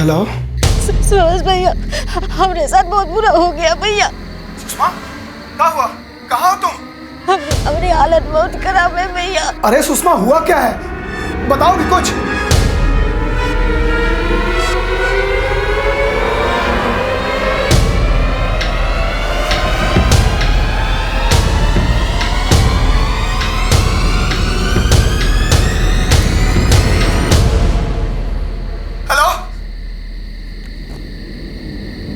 Hello Subhash भैया, हमारे साथ बहुत बुरा हो गया भैया। सुषमा, क्या हुआ? कहाँ हो तुम? हमारी हालत बहुत खराब है भैया। अरे सुषमा, हुआ क्या है? बताओ भी कुछ। Hello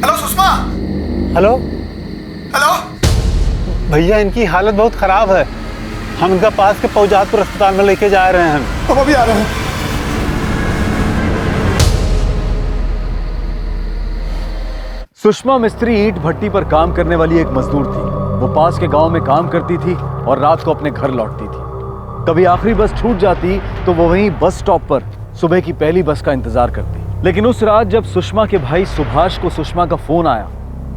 hello Sushma. Hello hello भैया, इनकी हालत बहुत खराब है। हम इनका पास के पौजादपुर अस्पताल में लेके जा रहे हैं। हम अभी आ रहे हैं। सुषमा मिस्त्री ईंट भट्टी पर काम करने वाली एक मजदूर थी। वो पास के गांव में काम करती थी और रात को अपने घर लौटती थी। कभी आखिरी बस छूट जाती तो वो वहीं बस स्टॉप पर सुबह की पहली बस का इंतजार करती। लेकिन उस रात जब सुषमा के भाई सुभाष को सुषमा का फोन आया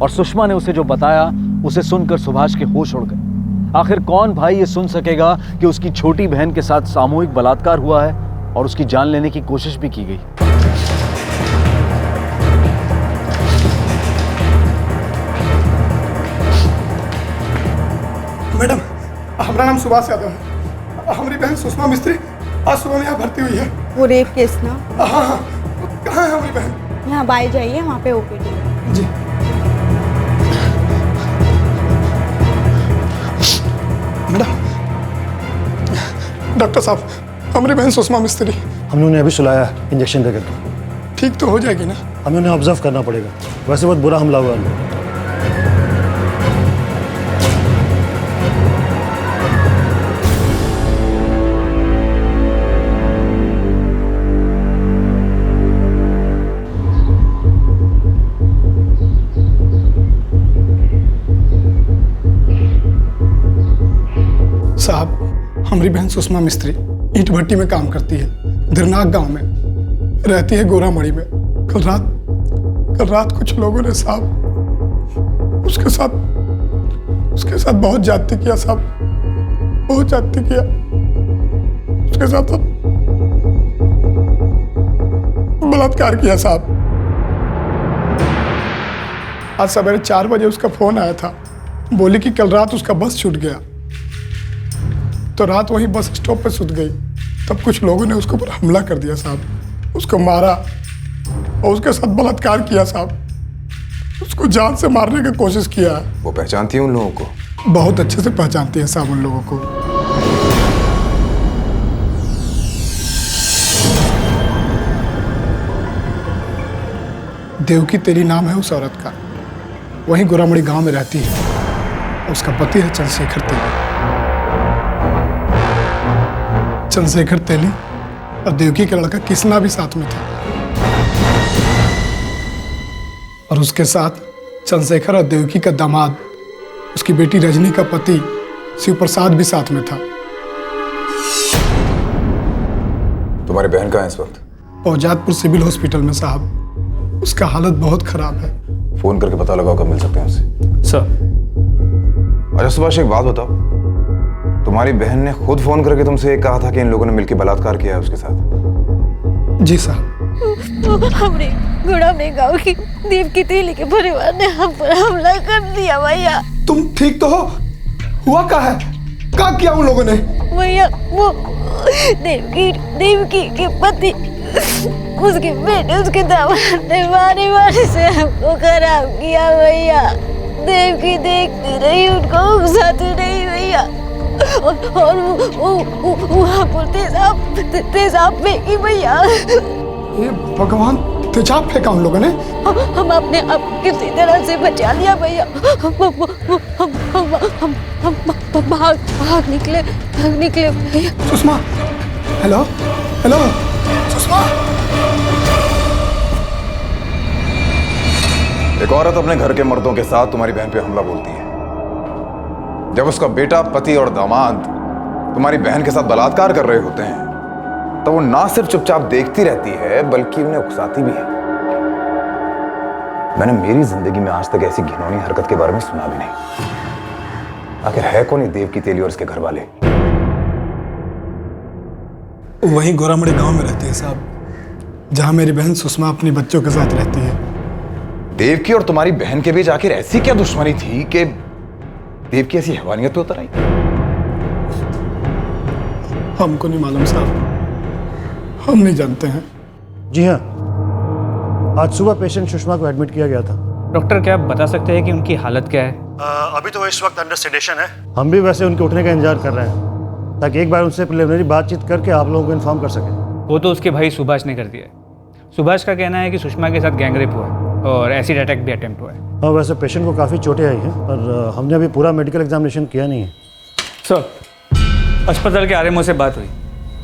और सुषमा ने उसे जो बताया, उसे सुनकर सुभाष के होश उड़ गए। आखिर कौन भाई ये सुन सकेगा कि उसकी छोटी बहन के साथ सामूहिक बलात्कार हुआ है और उसकी जान लेने की कोशिश भी की गई। मैडम, हमारा नाम सुभाष यादव है। हमारी बहन सुषमा मिस्त्री आज सुबह में यहाँ भर्ती हुई है। वो रेप केस ना? हाँ हाँ, कहाँ है हमारी बहन? यहाँ बाई जाइए, वहाँ पे ओपीडी। जी। मैडम, डॉक्टर साहब, हमारी बहन सुषमा मिस्त्री। हमने उन्हें अभी सुलाया इंजेक्शन दे करके। ठीक तो हो जाएगी ना? हमें उन्हें ऑब्जर्व करना पड़ेगा। वैसे बहुत बुरा हमला हुआ है। साहब, हमारी बहन सुषमा मिस्त्री ईंट भट्टी में काम करती है, दिरनाक गांव में रहती है, गोरामड़ी में। कल रात कुछ लोगों ने साहब उसके साथ बहुत ज्यादती किया साहब, बहुत ज्यादती किया उसके साथ, बलात्कार किया साहब। आज सवेरे 4 बजे उसका फोन आया था, बोली कि कल रात उसका बस छूट गया, तो रात वहीं बस स्टॉप पे सुत गई। तब कुछ लोगों ने उसके ऊपर हमला कर दिया साहब, उसको मारा और उसके साथ बलात्कार किया साहब, उसको जान से मारने की कोशिश किया। वो पहचानती है उन लोगों को? बहुत अच्छे से पहचानती है साहब उन लोगों को। देवकी तेली नाम है उस औरत का, वहीं गोरामड़ी गांव में रहती है। उसका पति है चंद्रशेखर तेली। चंद्रशेखर तेली और देवकी का लड़का किसना भी साथ में था, और उसके साथ चंद्रशेखर और देवकी का दामाद, उसकी बेटी रजनी का पति शिव प्रसाद भी साथ में था। तुम्हारी बहन कहाँ है इस वक्त? पौजादपुर सिविल हॉस्पिटल में साहब, उसका हालत बहुत खराब है। फोन करके पता लगाओ कब मिल सकते हैं उससे। सर। अच्छा सुभाष, एक बात बताओ, तुम्हारी बहन ने खुद फोन करके तुमसे ये कहा था कि इन लोगों ने मिलकर बलात्कार किया है उसके साथ? जी साहब। हमने गोरामड़ी गांव की देवकी तेली के परिवार ने हम पर हमला कर दिया भैया। तुम ठीक तो हो? हुआ क्या है? क्या किया उन लोगों ने? भैया, वो देवकी के पति, उसके बेटे, उसके दामाद ने मारे से हमको खराब किया भैया। देवकी देखती रही, उनको उकसाती रही भैया, और वो वहाँ पर तेजाब फेंकी भैया। ये भगवान, तेजाब फेंका उन लोगों ने? हम अपने आप किसी तरह से बचा लिया भैया। हम भाग निकले भैया। Sushma, hello hello Sushma. एक औरत अपने घर के मर्दों के साथ तुम्हारी बहन पे हमला बोलती है। जब उसका बेटा, पति और दामाद तुम्हारी बहन के साथ बलात्कार कर रहे होते हैं, तो वो ना सिर्फ चुपचाप देखती रहती है बल्कि उन्हें उकसाती भी है। मैंने मेरी जिंदगी में आज तक ऐसी घिनौनी हरकत के बारे में सुना भी नहीं। आखिर है कौन ये देवकी तेली और इसके घर वाले? वहीं गोरामड़ी गांव में रहते हैं साहब, जहाँ मेरी बहन सुषमा अपनी बच्चों के साथ रहती है। देवकी और तुम्हारी बहन के बीच आखिर ऐसी क्या दुश्मनी थी कि देवकी ऐसी हैवानियत पे उतर आई? हमको नहीं मालूम साहब, हम नहीं जानते हैं। जी हाँ, आज सुबह पेशेंट सुषमा को एडमिट किया गया था। डॉक्टर क्या आप बता सकते हैं कि उनकी हालत क्या है? अभी तो इस वक्त अंडर सेडेशन है। हम भी वैसे उनके उठने का इंतजार कर रहे हैं ताकि एक बार उनसे प्रिलिमिनरी बातचीत करके आप लोगों को इन्फॉर्म कर सकें। वो तो उसके भाई सुभाष ने कर दिया है। सुभाष का कहना है कि सुषमा के साथ गैंगरेप हुआ है और एसिड अटैक भी अटेम्प्ट हुआ है। हाँ, वैसे पेशेंट को काफ़ी चोटें आई हैं पर हमने अभी पूरा मेडिकल एग्जामिनेशन किया नहीं है। सर, अस्पताल के आरएमओ से बात हुई।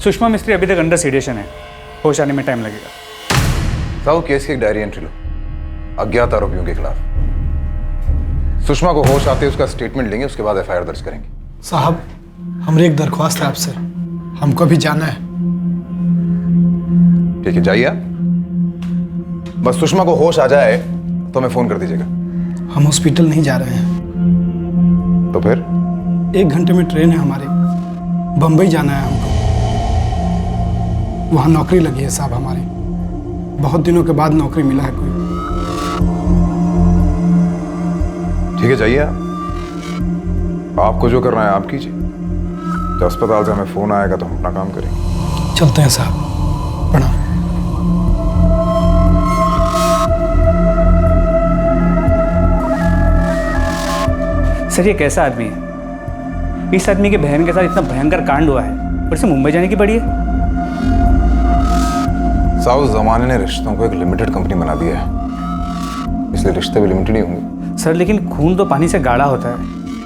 सुषमा मिस्त्री अभी तक अंडर सीडेशन है, होश आने में टाइम लगेगा। साहब, केस की एक डायरी एंट्री लो अज्ञात आरोपियों के खिलाफ। सुषमा को होश आते उसका स्टेटमेंट लेंगे, उसके बाद एफआईआर दर्ज करेंगे। साहब, हमारी एक दरख्वास्त है आपसे, हमको भी जाना है। ठीक है, जाइए आप। बस सुषमा को होश आ जाए तो हमें फोन कर दीजिएगा। हम हॉस्पिटल नहीं जा रहे हैं। तो फिर 1 घंटे में ट्रेन है हमारी, बम्बई जाना है हमको। वहाँ नौकरी लगी है साहब हमारी, बहुत दिनों के बाद नौकरी मिला है कोई। ठीक है, जाइए आप। आपको जो करना है आप कीजिए। जब अस्पताल से हमें फोन आएगा तो हम अपना काम करेंगे। चलते हैं साहब, प्रणाम। सर, ये कैसा आदमी है? इस आदमी की बहन के साथ इतना भयंकर कांड हुआ है और इसे मुंबई जाने की पड़ी है। साहब, जमाने ने रिश्तों को एक लिमिटेड कंपनी बना दिया है, इसलिए रिश्ते भी लिमिटेड ही होंगे। सर, लेकिन खून तो पानी से गाढ़ा होता है।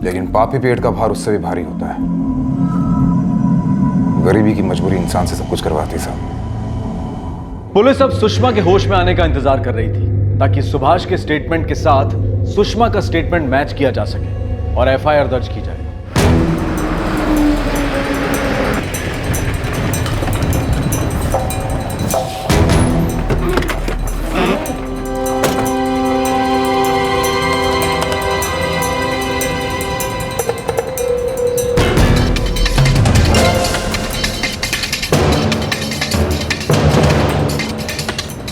लेकिन पापी पेट का भार उससे भी भारी होता है। गरीबी की मजबूरी इंसान से सब कुछ करवाती साहब। पुलिस अब सुषमा के होश में आने का इंतजार कर रही थी ताकि सुभाष के स्टेटमेंट के साथ सुषमा का स्टेटमेंट मैच किया जा सके और एफआईआर दर्ज की जाए।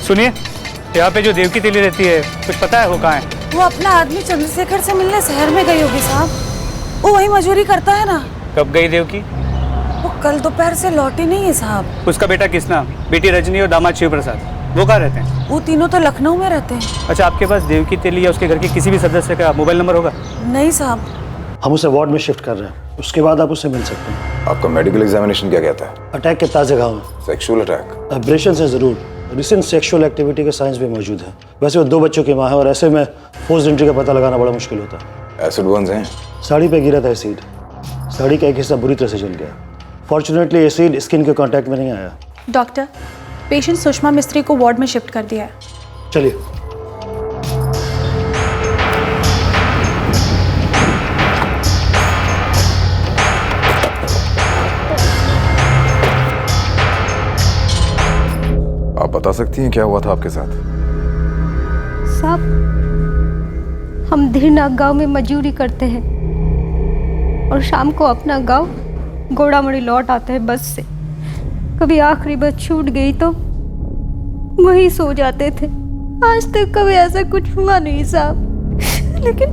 सुनिए, यहाँ पे जो देवकी तेली रहती है, कुछ पता है वो कहाँ है? वो अपना आदमी चंद्रशेखर से मिलने शहर में गई होगी साहब। वो वही मजदूरी करता है ना। कब गई देवकी? वो कल दोपहर से लौटी नहीं है साहब। उसका बेटा कृष्णा, बेटी रजनी और दामाद शिव प्रसाद, वो कहाँ रहते हैं? वो तीनों तो लखनऊ में रहते हैं। अच्छा, आपके पास देवकी तेली या उसके घर के किसी भी सदस्य का मोबाइल नंबर होगा? नहीं साहब। हम उसे वार्ड में शिफ्ट कर रहे हैं, उसके बाद आप उससे मिल सकते हैं। आपका मेडिकल एग्जामिनेशन क्या कहता है? अटैक के ताज़े घाव हैं, सेक्सुअल अटैक? एब्रेशन से ज़रूर। रिसेंट सेक्सुअल एक्टिविटी के साइंस भी मौजूद है। वैसे वो 2 बच्चों की माँ है और ऐसे में फोर्स एंट्री का पता लगाना बड़ा मुश्किल होता है। एसिड बर्न्स हैं? साड़ी पे गिरा था एसिड, साड़ी का एक हिस्सा बुरी तरह से जल गया। फॉर्चुनेटली एसिड स्किन के कांटेक्ट में नहीं आया। डॉक्टर, पेशेंट सुषमा मिस्त्री को वार्ड में शिफ्ट कर दिया है। चलिए। आप बता सकती हैं क्या हुआ था आपके साथ? साहब, हम धीरनाग गांव में मजदूरी करते हैं और शाम को अपना गांव गोड़ामड़ी लौट आते हैं बस से। कभी आखिरी बस छूट गई तो वहीं सो जाते थे। आज तक कभी ऐसा कुछ हुआ नहीं साहब, लेकिन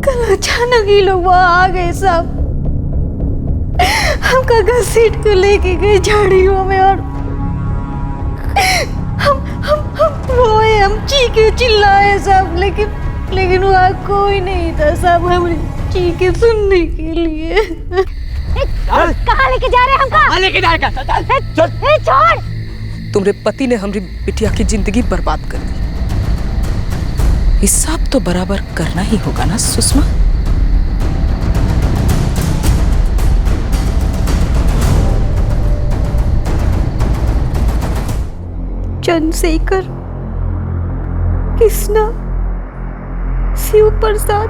कल अचानक ही लोग वहाँ आ गए साहब। हमका घसीट को लेके गए झाड़ियों में और हम रोए, हम चीखे चिल्लाए सब, लेकिन वहाँ कोई नहीं था सब हमारी चीखे सुनने के लिए। कहाँ लेके जा रहे हैं हमका? लेके जाएगा। छोड़। तुम्हारे पति ने हमारी बिटिया की जिंदगी बर्बाद कर दी। हिसाब तो बराबर करना ही होगा ना सुषमा? चंद्रशेखर, कृष्णा, शिव प्रसाद,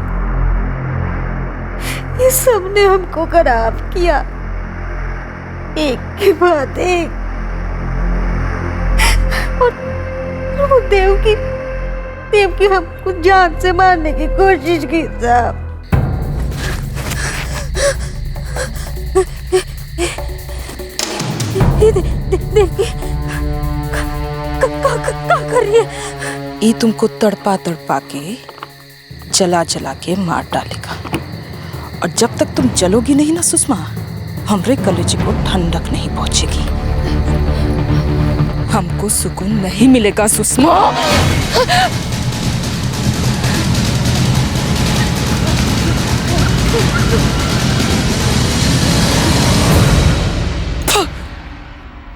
ये सब ने हमको खराब किया, एक के बाद एक। और वो देवकी हमको जान से मारने की कोशिश की साहब। देवकी कर रही है? ये तुमको तड़पा तड़पा के जला जला के मार डालेगा, और जब तक तुम जलोगी नहीं ना सुषमा, हमरे कलेजे को ठंडक नहीं पहुंचेगी, हमको सुकून नहीं मिलेगा सुषमा।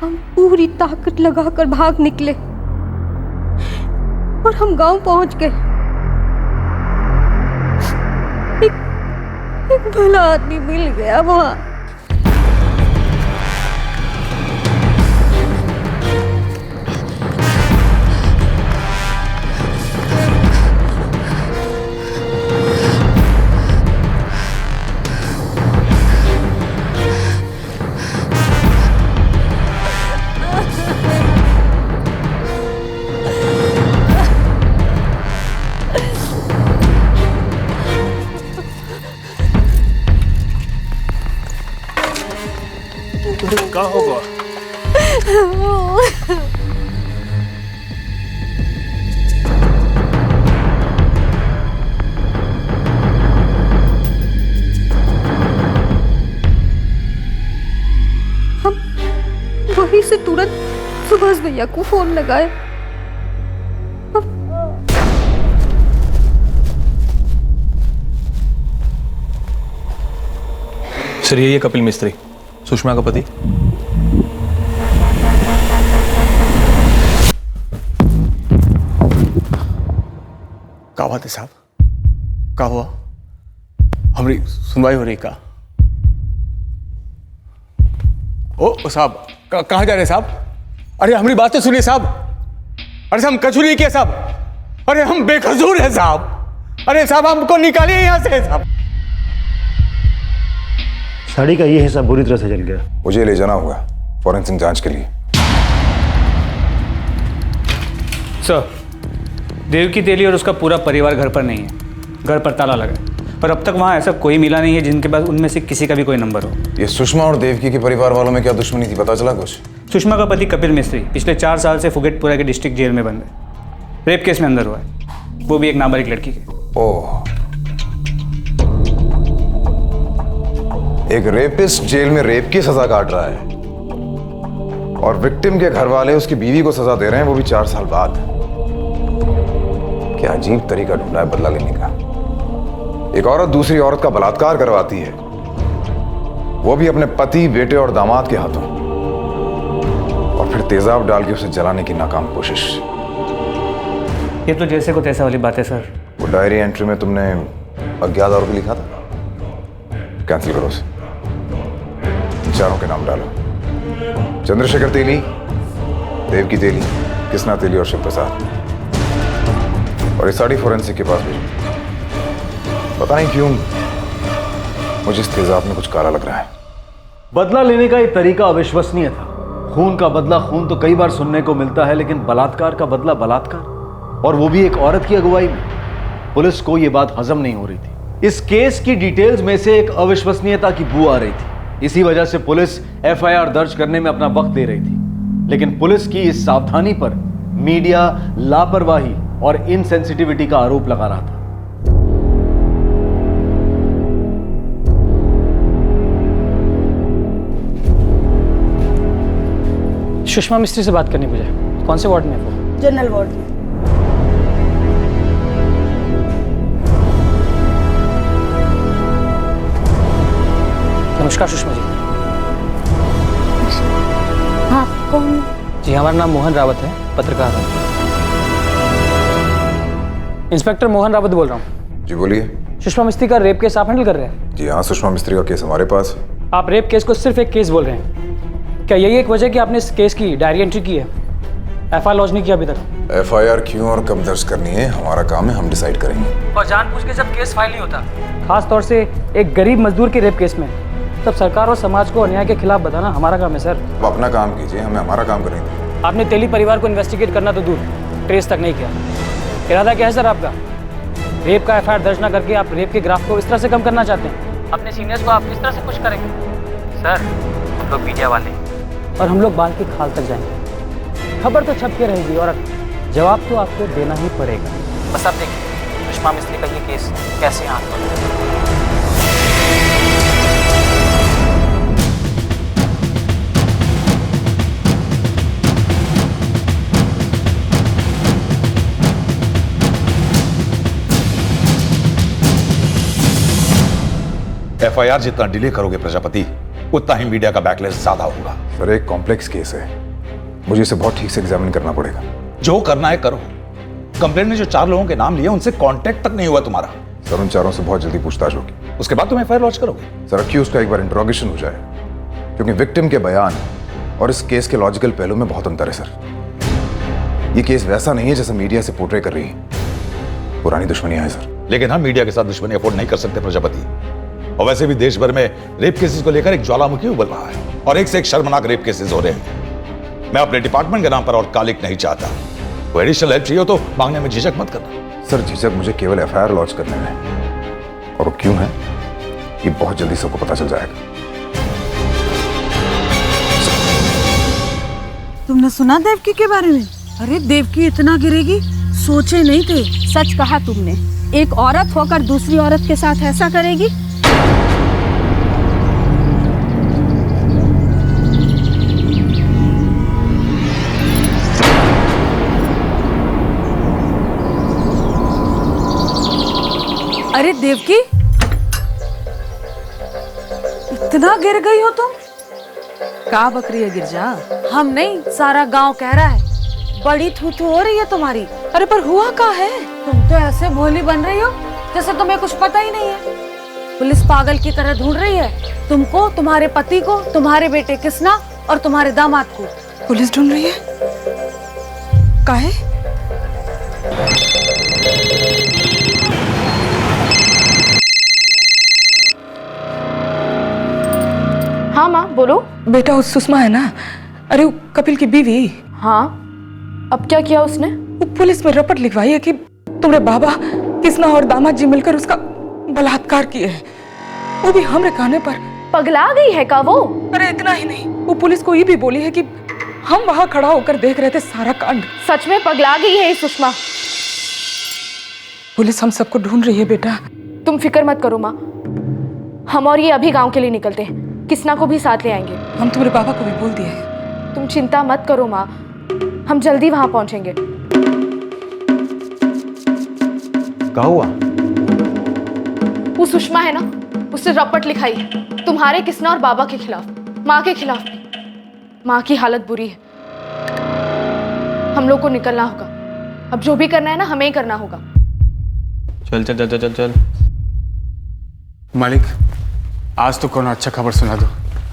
हम पूरी ताकत लगाकर भाग निकले और हम गांव पहुंच गए। एक भला आदमी मिल गया वहां। क्या होगा? हम वहीं से तुरंत सुभाष भैया को फोन लगाए। सर ये कपिल मिस्त्री, सुषमा का पति। क्या बात है साहब? क्या हुआ? हमारी सुनवाई हो रही का? ओ साहब, कहाँ जा रहे साहब? अरे हमारी बात तो सुनिए साहब। अरे हम कछु नहीं किया साहब। अरे हम बेकसूर हैं साहब। अरे साहब हमको निकालिए यहाँ से साहब। साड़ी का ये हिस्सा बुरी तरह से जल गया। मुझे ले जाना होगा फॉरेंसिक जांच के लिए। सर, देवकी तेली और उसका पूरा परिवार घर पर नहीं है। घर पर ताला लगा है, पर अब तक वहाँ ऐसा कोई मिला नहीं है जिनके पास उनमें से किसी का भी कोई नंबर हो। ये सुषमा और देवकी के परिवार वालों में क्या दुश्मनी थी, पता चला कुछ? सुषमा का पति कपिल मिस्त्री पिछले 4 साल से फुगेटपुरा के डिस्ट्रिक्ट जेल में बंद है। रेप केस में अंदर हुआ है, वो भी एक नाबालिग लड़की के। ओह, एक रेपिस्ट जेल में रेप की सजा काट रहा है और विक्टिम के घर वाले उसकी बीवी को सजा दे रहे हैं, वो भी 4 साल बाद। क्या अजीब तरीका ढूंढा है बदला लेने का। एक औरत दूसरी औरत का बलात्कार करवाती है, वो भी अपने पति, बेटे और दामाद के हाथों, और फिर तेजाब डाल के उसे जलाने की नाकाम कोशिश। ये तो जैसे को तैसा वाली बात है सर। वो डायरी एंट्री में तुमने अज्ञात आरोपी लिखा था, कैंसिल करो उसे। चारों के नाम डालो, चंद्रशेखर तेली, देवकी तेली, कृष्णा तेली और शिव प्रसाद। और ये साड़ी फॉरेंसिक के पास भेजो। पता नहीं क्यों मुझे इस तेजाब में कुछ काला लग रहा है। बदला लेने का ये तरीका अविश्वसनीय था। खून का बदला खून तो कई बार सुनने को मिलता है, लेकिन बलात्कार का बदला बलात्कार, और वो भी एक औरत की अगुवाई में। पुलिस को ये बात हजम नहीं हो रही थी। इस केस की डिटेल्स में से एक अविश्वसनीयता की बू आ रही थी। इसी वजह से पुलिस एफआईआर दर्ज करने में अपना वक्त दे रही थी। लेकिन पुलिस की इस सावधानी पर मीडिया लापरवाही और इनसेंसिटिविटी का आरोप लगा रहा था। सुषमा मिस्त्री से बात करनी मुझे। कौन से वार्ड में है वो? जनरल वार्ड में। नमस्कार सुषमा जी। हाँ, कौन? जी हमारा नाम मोहन रावत है, पत्रकार है। इंस्पेक्टर मोहन रावत बोल रहा हूँ। जी बोलिए। सुषमा मिस्त्री का रेप केस आप हैंडल कर रहे हैं? जी हाँ, सुषमा मिस्त्री का केस हमारे पास। आप रेप केस को सिर्फ एक केस बोल रहे हैं, क्या यही एक वजह कि आपने इस केस की डायरी एंट्री की है? एफआईआर लॉन्च नहीं किया अभी तक? एफआईआर क्यों और कब दर्ज करनी है हमारा काम है, हम डिसाइड करेंगे। और जानबूझ के जब केस फाइल नहीं होता, खास तौर से एक गरीब मजदूर के रेप केस में, तब सरकार और समाज को अन्याय के खिलाफ बताना हमारा काम है सर। आप अपना काम कीजिए, हमें हमारा काम करने दीजिए। आपने तेली परिवार को इन्वेस्टिगेट करना तो दूर, ट्रेस तक नहीं किया। इरादा क्या है सर आपका? रेप का एफआईआर दर्ज ना करके आप रेप के ग्राफ को इस तरह से कम करना चाहते हैं? अपने सीनियर्स को आप इस तरह से खुश करेंगे? सर हम लोग मीडिया वाले, और हम लोग बाल की खाल तक जाएंगे। खबर तो छप के रहेगी और जवाब तो आपको देना ही पड़ेगा। बस आप देखिए सुषमा मिस्त्री का ये केस कैसे हाथ में। एफआईआर जितना डिले करोगे प्रजापति, उतना ही मीडिया का बैकलेस ज्यादा होगा। सर एक कॉम्प्लेक्स केस है, मुझे इसे बहुत ठीक से एग्जामिन करना पड़ेगा। जो करना है करो। कंप्लेंट ने जो 4 लोगों के नाम लिए उनसे कांटेक्ट तक नहीं हुआ तुम्हारा। सर उन चारों से बहुत जल्दी पूछताछ होगी। उसके बाद तुम एफआईआर लॉन्च करोगे। सर अक्यूज का एक बार इंट्रोगेशन हो जाए, क्योंकि विक्टिम के बयान और इस केस के लॉजिकल पहलू में बहुत अंतर है सर। ये केस वैसा नहीं है जैसे मीडिया से पोर्ट्रे कर रही है। पुरानी दुश्मनियां हैं सर। लेकिन हम मीडिया के साथ दुश्मनी अफोर्ड नहीं कर सकते प्रजापति। और वैसे भी देश भर में रेप केसेस को लेकर एक ज्वालामुखी उबल रहा है और एक से एक शर्मनाक रेप केसेस हो रहे हैं। मैं अपने डिपार्टमेंट के नाम पर और कालिक नहीं चाहता। कोई एडिशनल हेल्प चाहिए हो तो मांगने में झिझक मत करना। सर झिझक मुझे केवल एफआईआर लॉन्च करने में, और वो क्यों है ये बहुत जल्दी सबको पता चल जाएगा। तुमने सुना देवकी के बारे में? अरे देवकी इतना गिरेगी सोचे नहीं थे। सच कहा तुमने, एक औरत होकर दूसरी औरत के साथ ऐसा करेगी? अरे देवकी, इतना गिर गई हो तुम? का बकरी है गिरजा? हम नहीं, सारा गांव कह रहा है। बड़ी थू-थू हो रही है तुम्हारी। अरे पर हुआ का है? तुम तो ऐसे भोली बन रही हो जैसे तुम्हें कुछ पता ही नहीं है। पुलिस पागल की तरह ढूंढ रही है तुमको, तुम्हारे पति को, तुम्हारे बेटे किसना और तुम्हारे दामाद को। पुलिस ढूंढ रही है? काहे? हाँ माँ बोलो। बेटा उस सुषमा है ना, अरे वो कपिल की बीवी। हाँ, अब क्या किया उसने? वो पुलिस में रपट लिखवाई है कि तुम्हारे बाबा किसना और दामाद जी मिलकर उसका बलात्कार किए हैं, वो भी हमरे कहने पर। पगला गई है का वो? अरे इतना ही नहीं, वो पुलिस को ये भी बोली है कि हम वहां खड़ा होकर देख रहे थे सारा कांड। सच में पगला गई है ये सुषमा। पुलिस हम सबको ढूंढ रही है बेटा। तुम फिक्र मत करो माँ, हम और ये अभी गांव के लिए निकलते हैं। किसना को भी साथ ले आएंगे। हम तुम्हारे बाबा को भी बोल दिए हैं। तुम चिंता मत करो माँ, हम जल्दी वहां पहुंचेंगे। क्या हुआ? वो सुषमा है ना, उससे रपट लिखाई है तुम्हारे किसना और बाबा के खिलाफ, माँ के खिलाफ भी। माँ की हालत बुरी है, हम लोग को निकलना होगा। अब जो भी करना है ना हमें ही करना होगा। चल चल चल चल चल। मालिक आज तो कौन अच्छा खबर सुना दो,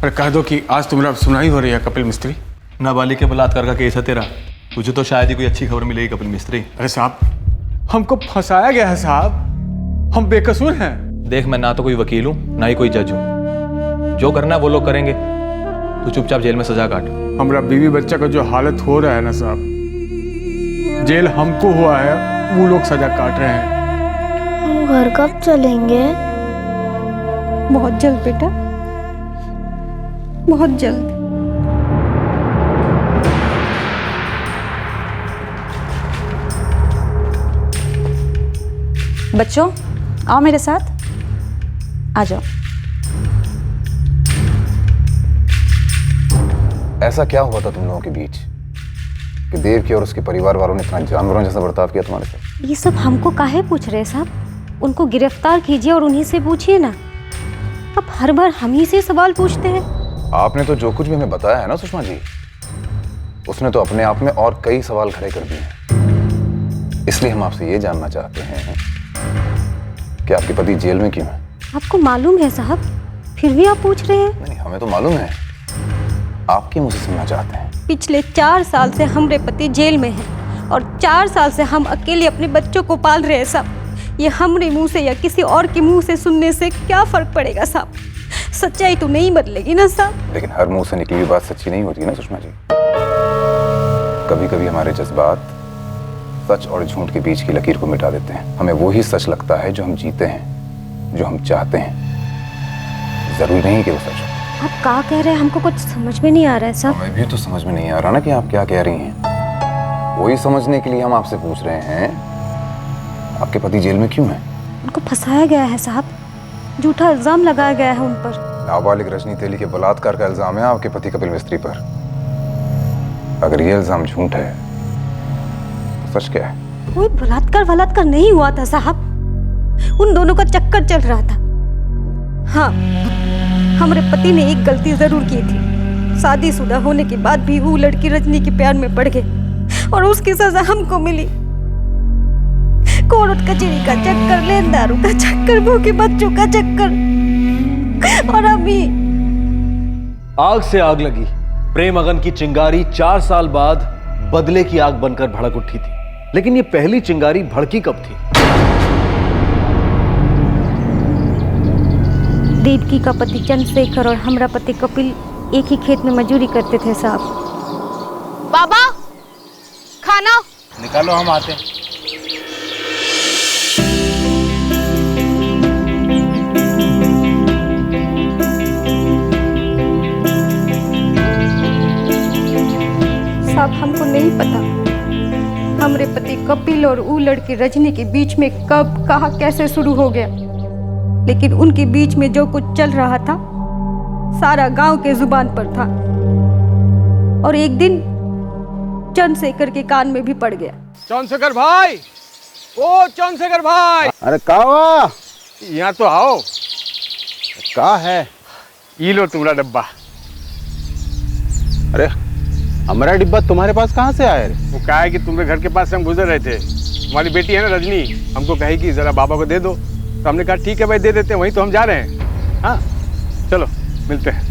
और कह दो कि आज तुम्हारा सुनाई हो रही है कपिल मिस्त्री। नाबालिग के बलात्कार का केस है तेरा, तुझे तो शायद ही कोई अच्छी खबर मिलेगी कपिल मिस्त्री। अरे साहब, हमको फंसाया गया है साहब, हम बेकसूर हैं। देख मैं ना तो कोई वकील हूँ ना ही कोई जज हूँ, जो करना है वो लोग करेंगे, तू चुपचाप जेल में सजा काट। हमारा बीवी बच्चा का जो हालत हो रहा है ना साहब, जेल हमको हुआ है, वो लोग सजा काट रहे हैं। हम घर कब चलेंगे? बहुत जल्द बेटा, बहुत जल्द। बच्चों आओ मेरे साथ, आ जाओ। ऐसा क्या हुआ था तुम लोगों के बीच कि देवकी और उसके परिवार वालों ने इतना जानवरों जैसा बर्ताव किया तुम्हारे साथ? ये सब हमको काहे पूछ रहे साहब? उनको गिरफ्तार कीजिए और उन्हीं से पूछिए ना। अब हर बार हम ही से सवाल पूछते हैं। आपने तो जो कुछ भी हमें बताया है ना सुषमा जी, उसने तो अपने आप में और कई सवाल खड़े कर दिए हैं। इसलिए हम आपसे ये जानना चाहते हैं कि आपके पति जेल में क्यों है? आपको मालूम है साहब, फिर भी आप पूछ रहे हैं? नहीं, हमें तो मालूम है, आपके मुंह से सुनना चाहते हैं। पिछले 4 साल से हमारे पति जेल में हैं और 4 साल से हम अकेले अपने बच्चों को पाल रहे हैं साहब। ये हमारे मुंह से या किसी और के मुंह से सुनने से क्या फर्क पड़ेगा साहब? सच्चाई तो नहीं बदलेगी ना साहब। लेकिन हर मुंह से निकली हुई बात सच्ची नहीं होती ना सुषमा जी। कभी कभी हमारे जज्बात सच और झूठ के बीच की लकीर को मिटा देते हैं। हमें वो ही सच लगता है जो हम जीते हैं, जो हम चाहते हैं। जरूरी नहीं कि वो सच हो। आप क्या कह रहे हैं? हमको कुछ समझ में नहीं आ रहा है साहब। हमें भी तो समझ में नहीं आ रहा ना कि आप क्या कह रही हैं। वही समझने के लिए हम आपसे पूछ रहे हैं, आपके पति जेल में क्यों हैं? उनको फंसाया गया है साहब, झूठा इल्जाम लगाया गया है उन पर। नाबालिग रजनी तेली के बलात्कार का इल्जाम है आपके पति कपिल मिस्त्री पर। अगर ये इल्जाम झूठ है तो सच क्या है? कोई बलात्कार नहीं हुआ था साहब, उन दोनों का चक्कर चल रहा था। हाँ, हमारे पति ने एक गलती जरूर की थी, शादीशुदा होने के बाद भी वो लड़की रजनी के प्यार में पड़ गई और उसकी सजा हमको मिली। कोर्ट कचहरी का चक्कर, लेनदारों का चक्कर, भूखे बच्चों का चक्कर, और अभी आग से आग लगी। प्रेम अगन की चिंगारी 4 साल बाद बदले की आग बनकर भड़क उठी थी, लेकिन ये पहली चिंगारी भड़की कब थी? देवकी का पति चंद्रशेखर और हमारा पति कपिल एक ही खेत में मजदूरी करते थे साहब। बाबा खाना निकालो, हम आते हैं। साहब हमको नहीं पता हमारे पति कपिल और वो लड़की रजनी के बीच में कब कहाँ कैसे शुरू हो गया, लेकिन उनके बीच में जो कुछ चल रहा था सारा गांव के जुबान पर था और एक दिन चंद्रशेखर के कान में भी पड़ गया। चंद्रशेखर भाई, ओ चंद्रशेखर भाई, अरे का हुआ? यहाँ तो आओ। का है? ये लो तुम्हारा डब्बा। अरे हमारा डिब्बा तुम्हारे पास कहाँ से आया रे? वो कहा है कि तुम्हारे घर के पास से हम गुजर रहे थे, हमारी बेटी है ना रजनी, हमको कही कि जरा बाबा को दे दो, तो हमने कहा ठीक है भाई दे देते हैं, वहीं तो हम जा रहे हैं। हाँ चलो मिलते हैं।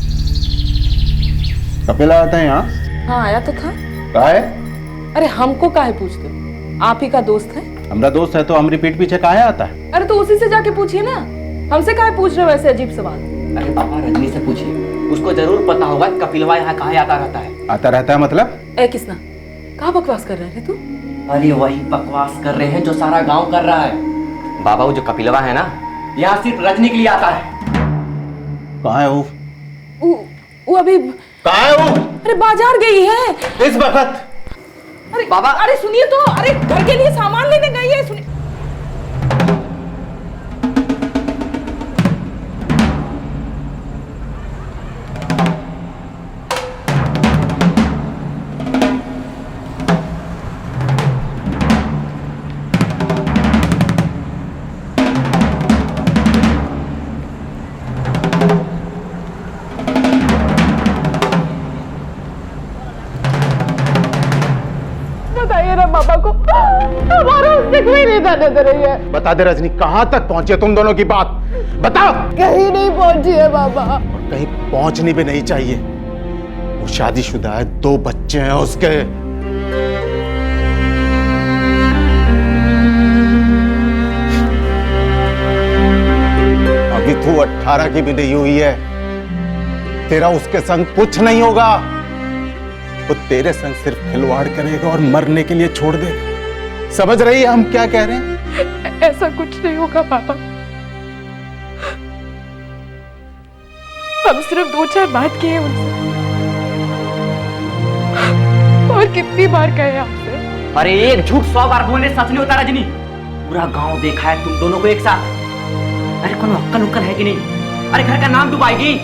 कपिल आया था यहाँ? हाँ आया तो था। का है? अरे हमको काहे पूछते, आप ही का दोस्त है। हमारा दोस्त है तो हमारी पीठ पीछे काहे आता है? अरे तो उसी से जाके पूछिए ना, हमसे काहे पूछ रहे हो ऐसे अजीब सवाल। अरे पापा रजनी से पूछिए, उसको जरूर पता होगा कपिलवा यहाँ कहाँ आता रहता है। आता रहता है मतलब? ए किसना, कहाँ बकवास कर रहे थे तू? अरे वही बकवास कर रहे हैं जो सारा गांव कर रहा है। बाबा वो जो कपिलवा है ना, यहाँ सिर्फ रजनी के लिए आता है। कहाँ है वो? वो अभी कहाँ है वो? अरे बाजार गई है इस वक्त? अरे बाबा, अरे सुनिए तो, अरे घर के लिए सामान लेने गई है, सुनिए। बाबा को हमारा उससे कोई नहीं जाने दे रही है। बता दे रजनी, कहाँ तक पहुंचे तुम दोनों की बात? बताओ। कहीं नहीं पहुंची है बाबा। और कहीं पहुंचनी भी नहीं चाहिए। वो शादीशुदा है, 2 बच्चे हैं उसके। अभी तू 18 की भी नहीं हुई है, तेरा उसके संग कुछ नहीं होगा। वो तेरे संग सिर्फ खिलवाड़ करेगा और मरने के लिए छोड़ देगा। समझ रही है हम क्या कह रहे हैं? ऐसा कुछ नहीं होगा पापा, हम सिर्फ 2-4 बात किए उनसे, और कितनी बार कहे आपसे। अरे एक झूठ 100 बार बोलने सच नहीं होता रजनी। पूरा गांव देखा है तुम दोनों को एक साथ। अरे कौन अक्कल उक्कल है कि नहीं? अरे घर का नाम डुबाएगी।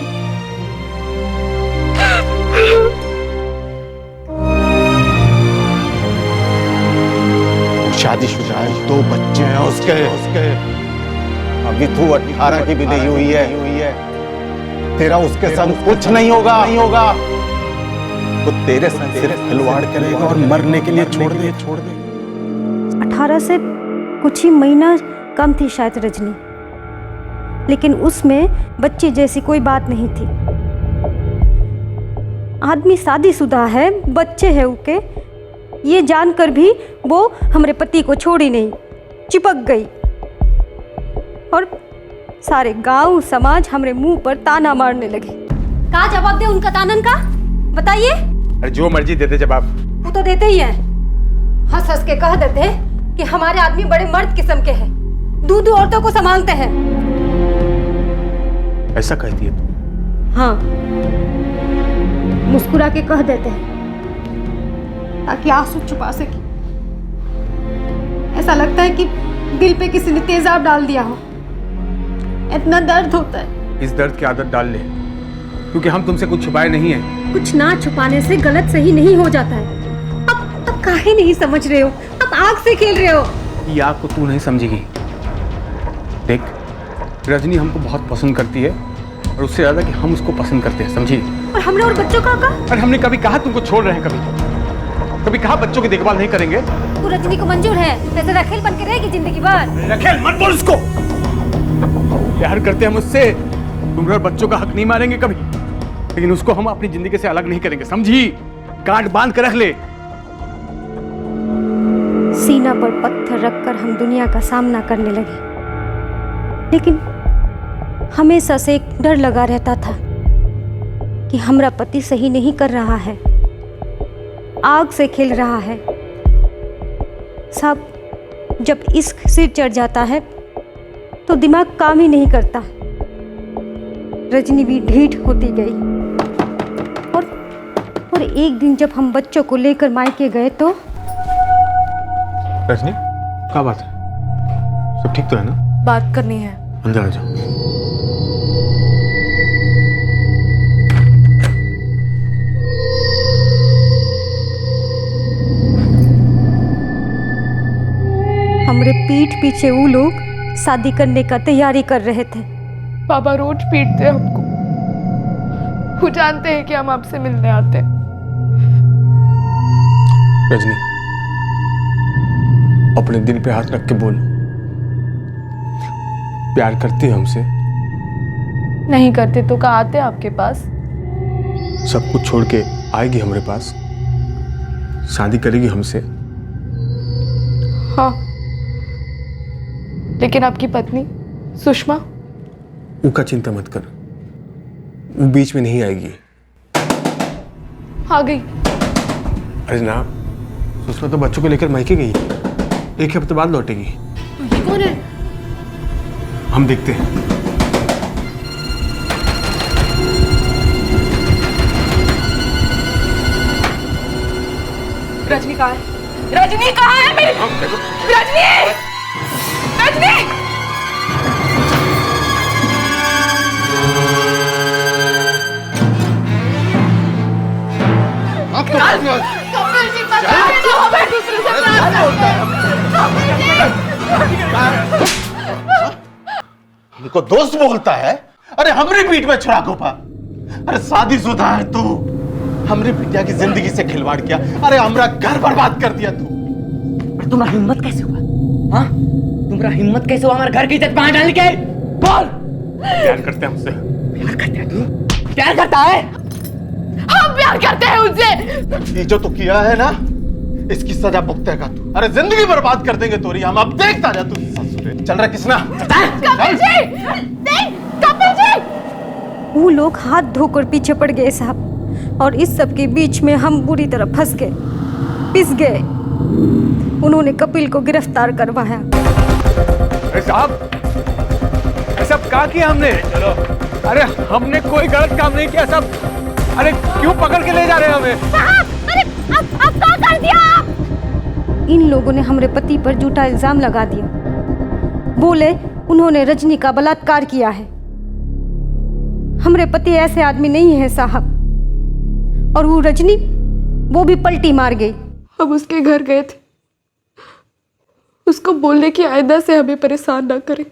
शादीशुदा है, 2 बच्चे हैं उसके। अभी तू 18 की भी नहीं हुई है, तेरा उसके संग कुछ नहीं होगा। वो तेरे संग सिर्फ खिलवाड़ करेगा और मरने के लिए छोड़ दे। 18 से कुछ ही महीना कम थी शायद रजनी, लेकिन उसमें बच्चे जैसी कोई बात नहीं थी। आदमी शादीशुदा है, बच्चे हैं उनके, ये जानकर भी वो हमारे पति को छोड़ी नहीं, चिपक गई और सारे गांव समाज हमारे मुंह पर ताना मारने लगे। क्या जवाब दे उनका तानन का, बताइए। अरे जो मर्जी देते जवाब। वो तो देते ही हैं, हंस हंस के कह देते हैं कि हमारे आदमी बड़े मर्द किस्म के हैं, दूध औरतों को संभालते हैं। ऐसा कहती है तू? हाँ, मुस्कुरा के कह देते हैं ताकि आंसू छुपा सके। ऐसा लगता है कि दिल पे किसी ने तेजाब डाल दिया हो। इतना दर्द होता है। इस दर्द की आदत डाल ले, क्योंकि हम तुमसे कुछ छुपाए नहीं है। कुछ ना छुपाने से गलत सही नहीं हो जाता है। अब काहे नहीं समझ रहे हो? अब आग से खेल रहे हो। ये आग को तू नहीं समझेगी। देख, रजनी हमको बहुत पसंद करती है और उससे ज्यादा कि हम उसको पसंद करते हैं, समझी? और हमने और बच्चों का अरे हमने कभी कहा तुमको छोड़ रहे हैं? कभी कहा बच्चों की देखभाल नहीं करेंगे? तू रजनी को मंजूर है, वैसे रखेल बन के रहेगी जिंदगी भर। रखेल मत बोल उसको। प्यार करते हैं मुझसे, तुम और बच्चों का हक नहीं मारेंगे कभी, लेकिन उसको हम अपनी जिंदगी से अलग नहीं करेंगे, समझी? गांठ बांध कर रख ले। सीना पर पत्थर रखकर हम दुनिया का सामना करने लगे, लेकिन हमेशा से एक डर लगा रहता था कि हमारा पति सही नहीं कर रहा है, आग से खेल रहा है। साहब, जब इश्क सिर चढ़ जाता है तो दिमाग काम ही नहीं करता। रजनी भी ढीठ होती गई और एक दिन जब हम बच्चों को लेकर मायके गए तो रजनी, क्या बात है? सब ठीक तो है ना? बात करनी है। अंदर आ जाओ। हमरे पीठ पीछे वो लोग शादी करने का तैयारी कर रहे थे। पापा रोज पीटते हैं हमको। वो जानते हैं कि हम आपसे मिलने आते हैं। रजनी, अपने दिल पे हाथ रख के बोल, प्यार करती है हमसे? नहीं करते तो कहाँ आते आपके पास? सब कुछ छोड़ के आएगी हमारे पास, शादी करेगी हमसे? हाँ, लेकिन आपकी पत्नी सुषमा? उनका चिंता मत कर, वो बीच में नहीं आएगी। आ गई। अरे ना, सुषमा तो बच्चों को लेकर मायके गई, एक हफ्ते बाद लौटेगी। ये कौन है? हम देखते हैं। रजनी कहाँ है? रजनी कहाँ है मेरी? रजनी! रजनी! कपिल जी, पता है तो हमें दूसरे से प्यार करते हैं। हमको दोस्त बोलता है? अरे हमरी पीठ में छुरा घोपा। अरे शादीशुदा है तू, हमरी बिटिया की जिंदगी से खिलवाड़ किया। अरे हमारा घर बर्बाद कर दिया तू। तुम्हारा हिम्मत कैसे हुआ? हाँ, तुम्हारा हिम्मत कैसे हुआ हमारे घर की इज्जत बाहर डालने के? बोल। प्यार करते हैं हमसे? प्यार करते हैं तू? प्यार करता है? हम प्यार करते हैं उनसे। ये जो तू किया है ना, इसकी सजा भुगतेगा तू। अरे जिंदगी बर्बाद कर देंगे तोरी हम। अब देखता जा तू। चल रहा किसना? कपिल जी! नहीं, कपिल जी! वो लोग हाथ धोकर पीछे पड़ गए साहब, और इस सब के बीच में हम बुरी तरह फंस गए, पिस गए। उन्होंने कपिल को गिरफ्तार करवाया। अरे साहब, ऐसा क्या किया हमने? अरे हमने कोई गलत काम नहीं किया साहब। अरे क्यों पकड़ के ले जा रहे हैं हमें? साहब, अरे अब क्या कर दिया आप? इन लोगों ने हमारे पति पर झूठा इल्जाम लगा दिया। बोले उन्होंने रजनी का बलात्कार किया है। हमारे पति ऐसे आदमी नहीं है साहब। और वो रजनी, वो भी पलटी मार गई। हम उसके घर गए थे, उसको बोलने की आयदा से हमें परेशान ना करें।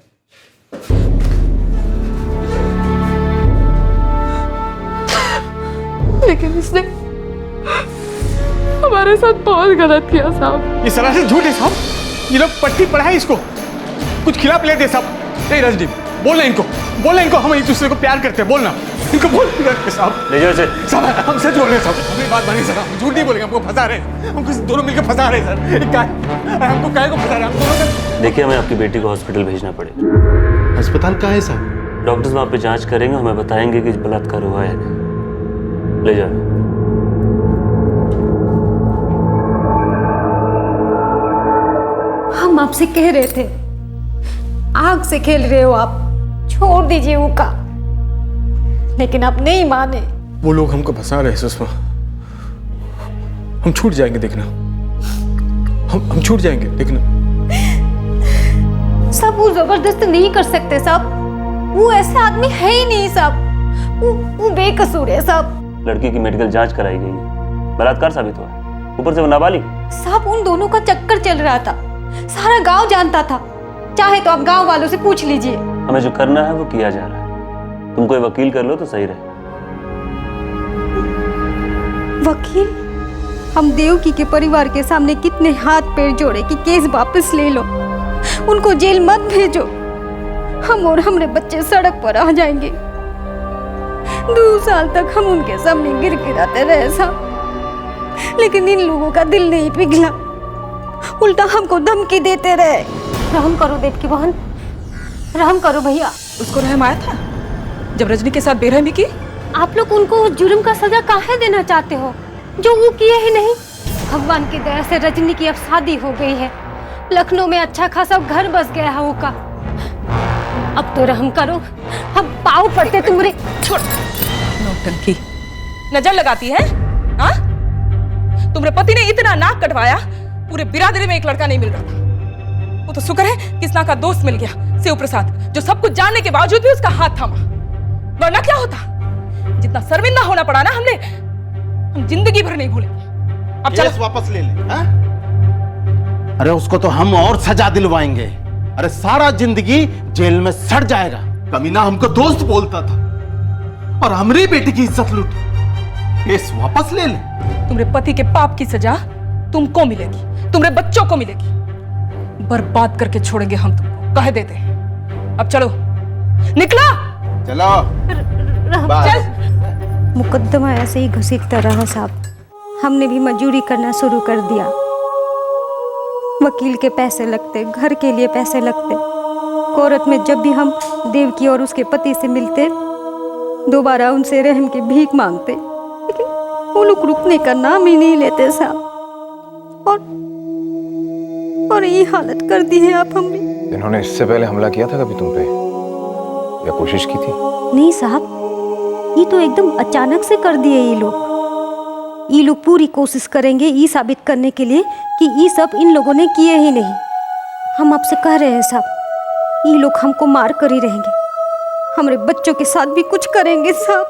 लेकिन उसने हमारे साथ बहुत गलत किया साहब। ये सरासर झूठ है साहब। ये लोग पट्टी पढ़ाए इसको, कुछ खिला पिला दे साहब। नहीं रजनी, बोलना इनको हम एक दूसरे को प्यार करते हैं। बोलना इनको, बोल साहब। ले जाओ इसे। साहब हम सच बोल रहे हैं साहब, हमें बात मानिए सर, हम झूठ नहीं बोलेंगे। हमको फंसा रहे हैं, हमको दोनों मिलकर फंसा रहे हैं सर। हमको काहे को फंसा रहे हैं हम दोनों? देखिए, हमें आपकी बेटी को हॉस्पिटल भेजना पड़ेगा। अस्पताल कहाँ है साहब? डॉक्टर्स वहाँ पे जांच करेंगे, हमें बताएंगे कि बलात्कार हुआ है। ले जाओ। हम आपसे कह रहे थे, आग से खेल रहे हो आप, छोड़ दीजिए उनका, लेकिन आप नहीं माने। वो लोग हमको फंसा रहे हैं सुषमा। हम छूट जाएंगे देखना, हम छूट जाएंगे देखना। साहब वो जबरदस्ती नहीं कर सकते साहब, वो ऐसा आदमी है ही नहीं साहब, वो बेकसूर है साहब। लड़की की मेडिकल जांच कराई गई है, बलात्कार साबित हुआ है, ऊपर से वो नाबालिग। साहब उन दोनों का चक्कर चल रहा था, सारा गांव जानता था, चाहे तो आप गांव वालों से पूछ लीजिए। हमें जो करना है वो किया जा रहा है, तुम कोई वकील कर लो तो सही रहे। वकील? हम देवकी के परिवार के सामने कितने हाथ पैर जोड़े कि केस वापस ले लो, उनको जेल मत भेजो, हम और हमारे बच्चे सड़क पर आ जाएंगे। 2 साल तक हम उनके सामने गिर गिराते रहे साहब, लेकिन इन लोगों का दिल नहीं पिघला, उल्टा हमको धमकी देते रहे। रहम करो देवकी बहन, रहम करो भैया। उसको रहम आया था जब रजनी के साथ बेरहमी की? आप लोग उनको उस जुर्म का सजा काहे देना चाहते हो जो वो किए ही नहीं? भगवान की दया से रजनी की अब शादी हो गई है, लखनऊ में अच्छा खासा घर बस गया है वो का। अब तो रहम करो, अब पाँव पड़ते तुम्हारे। छोड़ नौटंकी, नजर लगाती है हाँ? तुम्हारे पति ने इतना नाक कटवाया, पूरे बिरादरी में एक लड़का नहीं मिल रहा था। वो तो शुक्र है किसना का दोस्त मिल गया, शिव प्रसाद, जो सब कुछ जानने के बावजूद भी उसका हाथ थामा, वरना क्या होता? जितना शर्मिंदा होना पड़ा ना हमने, हम जिंदगी भर नहीं भूलेंगे। अब चलो वापस ले ले। अरे उसको तो हम और सजा दिलवाएंगे, अरे सारा जिंदगी जेल में सड़ जाएगा। कमीना हमको दोस्त बोलता था और हमारी बेटी की इज्जत लूटी। केस वापस ले ले। तुम्हारे पति के पाप की सजा तुमको मिलेगी, तुम्हारे बच्चों को मिलेगी। बर्बाद करके छोड़ेंगे हम तुमको, कह देते हैं। अब चलो, निकला चलो। चल। मुकद्दमा ऐसे ही घसीटता रहा साहब, हमने भी मजदूरी करना शुरू कर दिया। वकील के पैसे लगते, घर के लिए पैसे लगते। कोर्ट में जब भी हम देवकी और उसके पति से मिलते, दोबारा उनसे रहम की भीख मांगते, लेकिन वो लोग रुकने का नाम ही नहीं लेते साहब। और ये हालत कर दी है आप हमने। इन्होंने इससे पहले हमला किया था कभी तुम पे, या कोशिश की थी? नहीं साहब, ये तो एकदम अचानक से कर दिए ये लोग। ये लोग पूरी कोशिश करेंगे ये साबित करने के लिए कि ये सब इन लोगों ने किए ही नहीं। हम आपसे कह रहे हैं साहब, ये लोग हमको मार कर ही रहेंगे, हमारे बच्चों के साथ भी कुछ करेंगे साहब।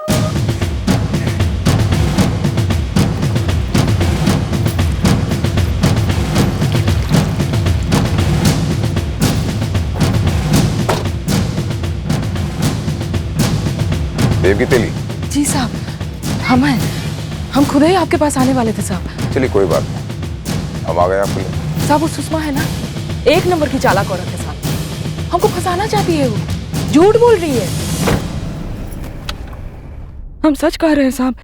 देवकी तेली। जी साहब, हम खुद ही आपके पास आने वाले थे साहब। चलिए कोई बात नहीं, हम आ गए आपके लिए। साहब वो सुषमा है ना, 1 नंबर की चालाक औरत है साहब, हमको फंसाना चाहती है, वो झूठ बोल रही है। हम सच कह रहे हैं साहब,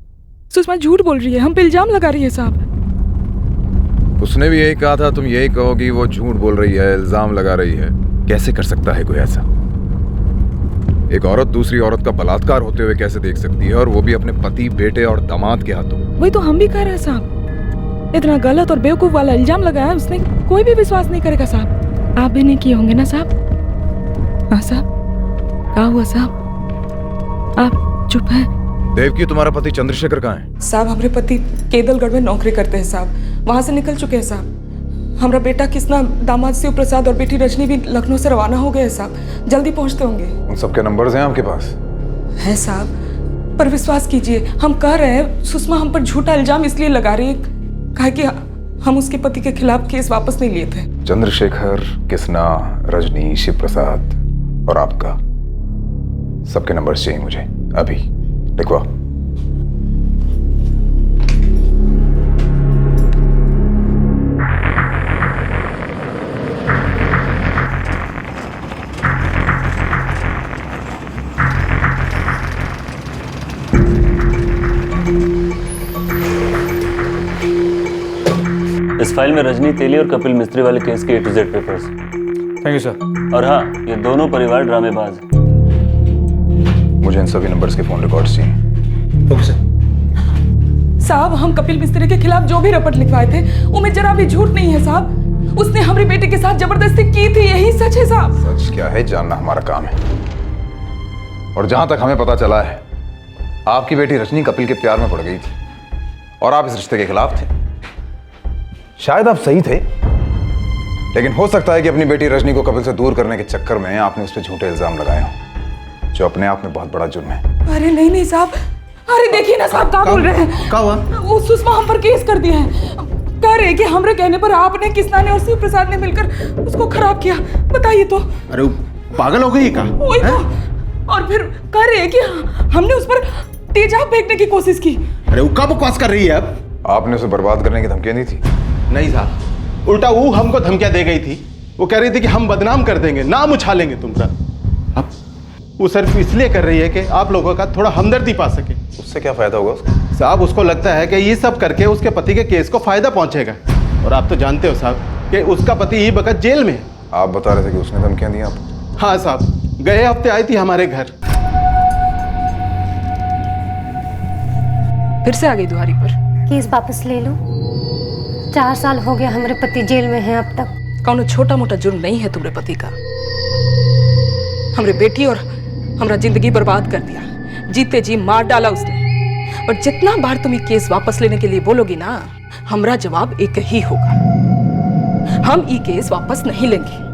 सुषमा झूठ बोल रही है, हम पे इल्जाम लगा रही है साहब। उसने भी यही कहा था, तुम यही कहोगी वो झूठ बोल रही है, इल्जाम लगा रही है। कैसे कर सकता है कोई ऐसा? एक औरत दूसरी औरत का बलात्कार होते हुए कैसे देख सकती है, और वो भी अपने पति, बेटे और दामाद के हाथों? वही तो हम भी कह रहे हैं साहब, इतना गलत और बेवकूफ वाला इल्जाम लगाया उसने, कोई भी विश्वास नहीं करेगा साहब। आप भी नहीं किए होंगे ना साहब? हाँ साहब, क्या हुआ साहब? आप चुप हैं? देवकी, तुम्हारा पति चंद्रशेखर कहाँ है? साहब हमारे पति केदलगढ़ में नौकरी करते हैं साहब, वहां से निकल चुके हैं साहब। हमारा बेटा किसना, दामाद शिव प्रसाद और बेटी रजनी भी लखनऊ से रवाना हो गए हैं साहब, जल्दी पहुंचते होंगे। उन सबके नंबर्स हैं आपके पास? है साहब, पर विश्वास कीजिए, हम कह रहे हैं सुषमा हम पर झूठा इल्जाम इसलिए लगा रही है काहे कि हम उसके पति के खिलाफ केस वापस नहीं लिए थे। चंद्रशेखर, किसना, रजनी, शिव प्रसाद और आपका, सबके नंबर्स चाहिए मुझे अभी। लिखवा। इस फाइल में रजनी तेली और कपिल मिस्त्री वाले केस के A to Z papers. Thank you sir. और हाँ, ये दोनों परिवार ड्रामेबाज हैं। मुझे इन सभी नंबर्स के फोन रिकॉर्ड्स चाहिए। Okay sir. साहब हम कपिल मिस्त्री के खिलाफ जो भी रपट लिखवाए थे उनमें जरा भी झूठ नहीं है साहब, उसने हमारी बेटी के साथ जबरदस्ती की थी, यही सच है साहब। सच क्या है जानना हमारा काम है, और जहां तक हमें पता चला है आपकी बेटी रजनी कपिल के प्यार में पड़ गई थी और आप इस रिश्ते के खिलाफ थे। शायद आप सही थे, लेकिन हो सकता है कि अपनी बेटी रजनी को कपिल से दूर करने के चक्कर में आपने उस पर झूठे इल्जाम लगाए हों, जो अपने आप में बहुत बड़ा जुर्म है। अरे नहीं नहीं साहब, अरे देखिए ना साहब क्या बोल रहे हैं। क्या हुआ? वो सुषमा हम पर केस कर दिया है। कह रहे कि हमरे कहने पर आपने, किसना ने और शिव प्रसाद ने मिलकर उसको खराब किया। बताइए तो। अरे वो पागल हो गई का? वही तो। और फिर कह रहे हैं कि हमने उस पर तेजाब फेंकने की कोशिश की। अरे वो कब बकवास कर रही है अब? आपने उसे बर्बाद करने की धमकियां दी थी? नहीं साहब, उल्टा वो हमको धमकियां दे गई थी। वो कह रही थी कि हम बदनाम कर देंगे, नाम उछालेंगे तुमरा। अब वो सिर्फ इसलिए कर रही है कि आप लोगों का थोड़ा हमदर्दी पा सके। उससे क्या फायदा होगा उसको? साहब उसको लगता है कि ये सब करके उसके पति के केस को फायदा पहुंचेगा। और आप तो जानते हो साहब कि उसका पति ये वक्त जेल में है। आप बता रहे थे कि उसने धमकियां दी आपको? हाँ साहब, गए हफ्ते आई थी हमारे घर। फिर से आ गई दुआरी पर। केस वापस ले लो। 4 साल हो गया हमारे पति जेल में हैं अब तक। कौन छोटा मोटा जुर्म नहीं है तुम्हारे पति का। हमरे बेटी और हमरा जिंदगी बर्बाद कर दिया, जीते जी मार डाला उसने। और जितना बार तुम ये केस वापस लेने के लिए बोलोगी ना, हमरा जवाब एक ही होगा, हम ये केस वापस नहीं लेंगे।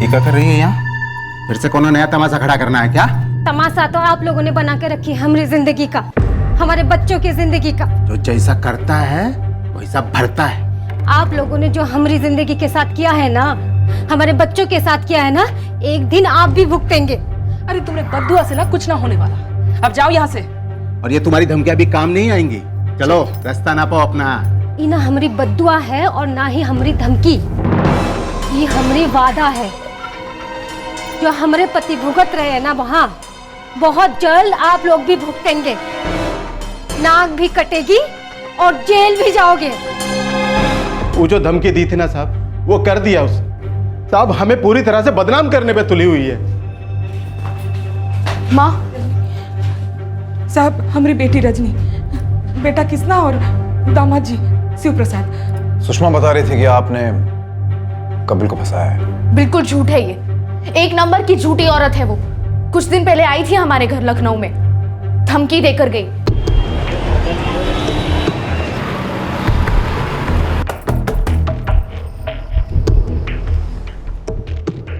ये क्या कर रही है यहाँ? फिर से कौन नया तमाशा खड़ा करना है क्या? तमाशा तो आप लोगों ने बना के रखी है हमारी जिंदगी का, हमारे बच्चों की जिंदगी का। जो जैसा करता है वैसा भरता है। आप लोगों ने जो हमारी जिंदगी के साथ किया है ना, हमारे बच्चों के साथ किया है ना, एक दिन आप भी भुगतेंगे। अरे तुम्हें बद्दुआ से ना कुछ ना होने वाला। अब जाओ यहाँ से। और ये तुम्हारी धमकियां भी काम नहीं आएंगी। चलो रास्ता ना पाओ अपना। ये ना हमारी बद्दुआ है और ना ही हमारी धमकी। ये हमारी वादा है। जो हमारे पति भुगत रहे हैं ना, वहाँ बहुत जल्द आप लोग भी भुगतेंगे। नाक भी कटेगी और जेल भी जाओगे। वो जो धमकी दी थी ना साहब, वो कर दिया उसने। साहब हमें पूरी तरह से बदनाम करने पे तुली हुई है। माँ साहब, हमारी बेटी रजनी, बेटा किसना और दामाद जी शिव प्रसाद। सुषमा बता रही थी कि आपने कपिल को फंसाया है। बिल्कुल झूठ है ये। एक नंबर की झूठी औरत है वो। कुछ दिन पहले आई थी हमारे घर लखनऊ में, धमकी देकर गई।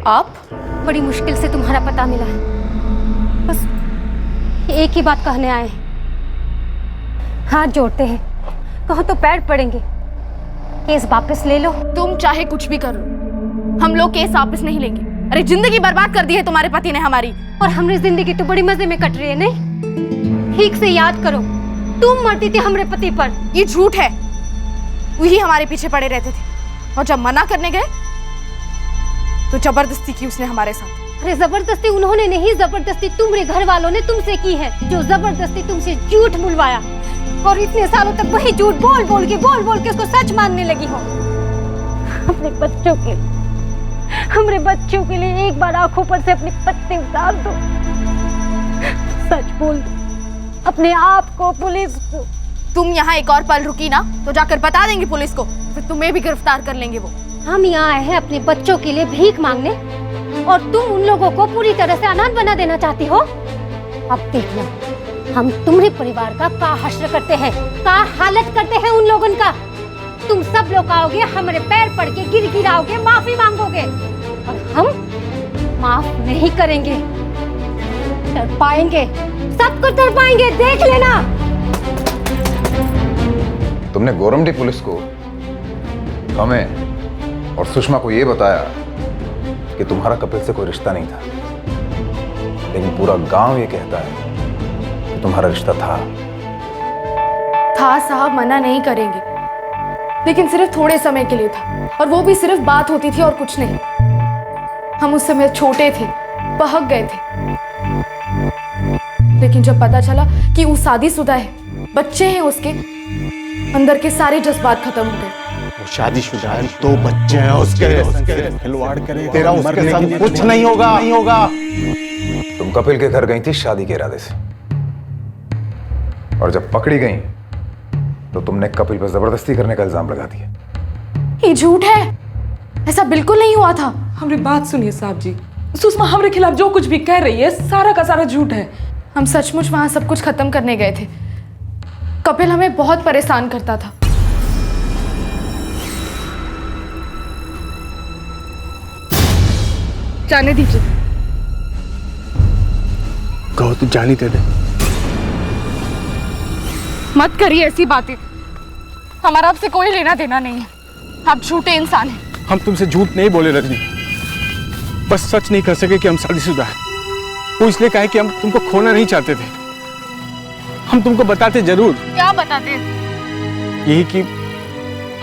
आप? बड़ी मुश्किल से तुम्हारा पता मिला है। बस एक ही बात कहने आए हैं। हाथ जोड़ते हैं, कहो तो पैर पड़ेंगे। केस वापस ले लो। तुम चाहे कुछ भी कर लो, हम लोग केस वापस नहीं लेंगे। अरे जिंदगी बर्बाद कर दी है तुम्हारे पति ने हमारी। और हमारी जिंदगी तो बड़ी मजे में कट रही है। नहीं, ठीक से याद करो, तुम मरती थी हमारे पति पर। ये झूठ है। वही हमारे पीछे पड़े रहते थे और जब मना करने गए तो जबरदस्ती की उसने हमारे साथ। अरे जबरदस्ती उन्होंने नहीं, जबरदस्ती तुम्हारे घर वालों ने तुमसे की है। जो जबरदस्ती तुमसे झूठ बुलवाया और इतने सालों तक वही झूठ बोल बोल के उसको सच मानने लगी हो। अपने बच्चों के, हमारे बच्चों के लिए एक बार आंखों पर से अपने पत्ते उतार दो। सच बोल दो अपने आप को पुलिस को। तुम यहाँ एक और पल रुकी ना तो जाकर बता देंगे पुलिस को, फिर तुम्हें भी गिरफ्तार कर लेंगे वो। हम यहाँ आए हैं अपने बच्चों के लिए भीख मांगने और तुम उन लोगों को पूरी तरह से अनाथ बना देना चाहती हो। अब देखना हम तुम्हारे परिवार का हश्र करते हैं, का हालत करते हैं उन लोगों का। तुम सब लोग आओगे, हमारे पैर पड़ के गिड़गिड़ाओगे, माफी मांगोगे और हम माफ नहीं करेंगे। तड़पाएंगे, सब कुछ तड़पाएंगे, देख लेना। तुमने गोरमडी पुलिस को, हमें और सुषमा को यह बताया कि तुम्हारा कपिल से कोई रिश्ता नहीं था, लेकिन पूरा गांव ये कहता है कि तुम्हारा रिश्ता था साहब, मना नहीं करेंगे, लेकिन सिर्फ थोड़े समय के लिए था और वो भी सिर्फ बात होती थी और कुछ नहीं। हम उस समय छोटे थे, बहक गए थे, लेकिन जब पता चला कि वो शादीशुदा है, बच्चे हैं उसके, अंदर के सारे जज्बात खत्म हो गए। वो शादीशुदा है, 2 बच्चे हैं उसके, खिलवाड़ करे तेरा उसके साथ कुछ नहीं होगा। तुम कपिल के घर गई थी शादी के इरादे से, और जब पकड़ी गई तो तुमने कपिल पर जबरदस्ती करने का इल्जाम लगा दिया। ये झूठ है, ऐसा बिल्कुल नहीं हुआ था। हमारी बात सुनिए साहब जी, सुषमा हमारे खिलाफ जो कुछ भी कह रही है सारा का सारा झूठ है। हम सचमुच वहां सब कुछ खत्म करने गए थे। कपिल हमें बहुत परेशान करता था। जाने दीजिए। कहो तो जानी दे दे। मत करिए ऐसी बातें, हमारा आपसे कोई लेना देना नहीं है, आप झूठे इंसान हैं। हम तुमसे झूठ नहीं बोले रजनी, बस सच नहीं कर सके कि हम शादीशुदा हैं। वो इसलिए कहे कि हम तुमको खोना नहीं चाहते थे। हम तुमको बताते जरूर। क्या बताते? यही कि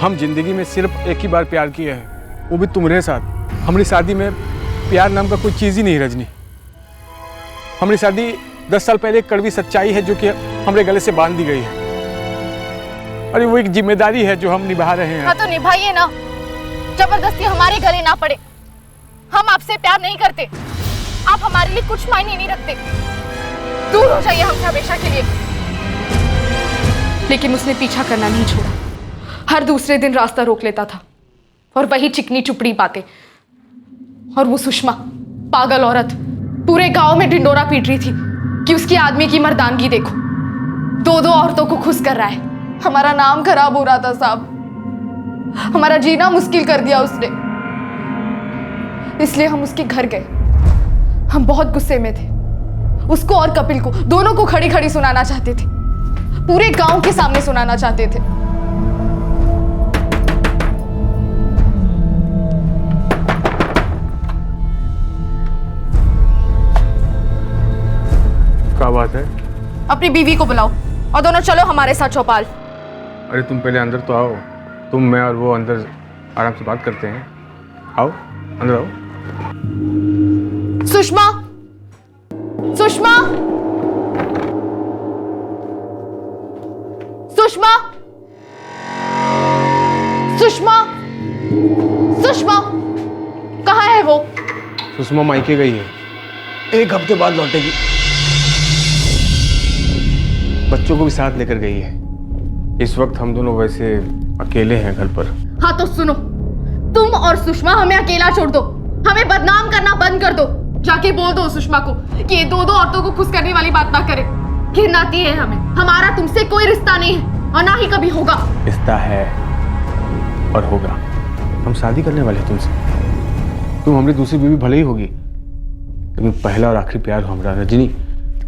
हम जिंदगी में सिर्फ एक ही बार प्यार किए हैं, वो भी तुम्हारे साथ। हमारी शादी में प्यार नाम का कोई चीज ही नहीं रजनी। हमारी शादी 10 साल पहले एक कड़वी सच्चाई है जो कि हमारे गले से बांध दी गई है। अरे वो एक जिम्मेदारी है जो हम निभा रहे हैं। हाँ तो निभाइए ना, जबरदस्ती हमारे गले ना पड़े। हम आपसे प्यार नहीं करते, आप हमारे लिए कुछ मायने नहीं रखते। दूर हो जाइए हमसे हमेशा के लिए। लेकिन उसने पीछा करना नहीं छोड़ा, हर दूसरे दिन रास्ता रोक लेता था और वही चिकनी चुपड़ी बातें। और वो सुषमा पागल औरत पूरे गांव में ढिंडोरा पीट रही थी कि उसकी आदमी की मर्दानगी देखो, 2 औरतों को खुश कर रहा है। हमारा नाम खराब हो रहा था साहब, हमारा जीना मुश्किल कर दिया उसने। इसलिए हम उसके घर गए। हम बहुत गुस्से में थे, उसको और कपिल को दोनों को खड़ी खड़ी सुनाना चाहते थे, पूरे गांव के सामने सुनाना चाहते थे। क्या बात है? अपनी बीवी को बुलाओ और दोनों चलो हमारे साथ चौपाल। अरे तुम पहले अंदर तो आओ, तुम मैं और वो अंदर आराम से बात करते हैं। आओ अंदर आओ। सुषमा, सुषमा, सुषमा, सुषमा, सुषमा, कहाँ है वो? सुषमा मायके गई है, 1 हफ्ते बाद लौटेगी। बच्चों को भी साथ लेकर गई है। इस वक्त हम दोनों वैसे अकेले हैं घर पर। हाँ तो सुनो, तुम और सुषमा हमें अकेला छोड़ दो, हमें बदनाम करना बंद कर दो। जाके बोल दो सुषमा को कि ये 2 औरतों को खुश करने वाली बात ना करे। घिन आती है हमें, हमारा तुमसे कोई रिश्ता नहीं है और ना ही कभी होगा। रिश्ता है और होगा। हम शादी करने वाले हैं तुमसे। तुम हमारी दूसरी बीवी भले ही होगी, लेकिन पहला और आखिरी प्यार हो हमारा। रजनी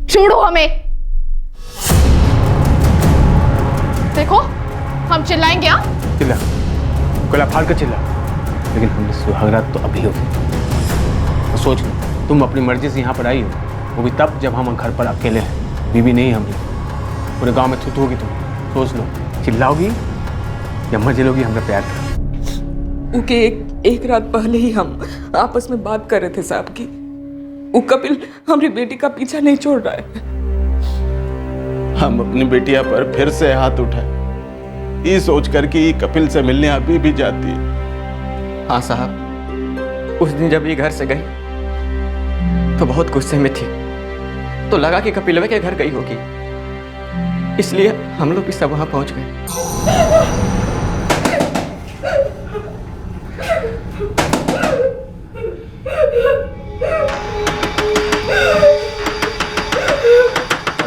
छोड़ो हमें। देखो हम चिल्लाएंगे। चिल्ला, गला फाड़ कर चिल्ला, लेकिन हमने सुहागरात तो अभी होगी। तो सोच लो, तुम अपनी मर्जी से यहाँ पर आई हो, वो भी तब जब हम घर पर अकेले हैं, बीवी नहीं हमने। पूरे गांव में थूथू होगी तुम। सोच लो, चिल्लाओगी या मजे लोगी हमारा प्यार का। उनके एक रात पहले ही हम आपस में बात कर रहे थे साहब की, वो कपिल हमारी बेटी का पीछा नहीं छोड़ रहा है। हम अपनी बेटिया पर फिर से हाथ उठाए, ये सोचकर कि कपिल से मिलने अभी भी जाती है। हाँ साहब, उस दिन जब ये घर से गई तो बहुत गुस्से में थी, तो लगा कि कपिलवे के घर गई होगी, इसलिए हम लोग भी सब वहां पहुंच गए।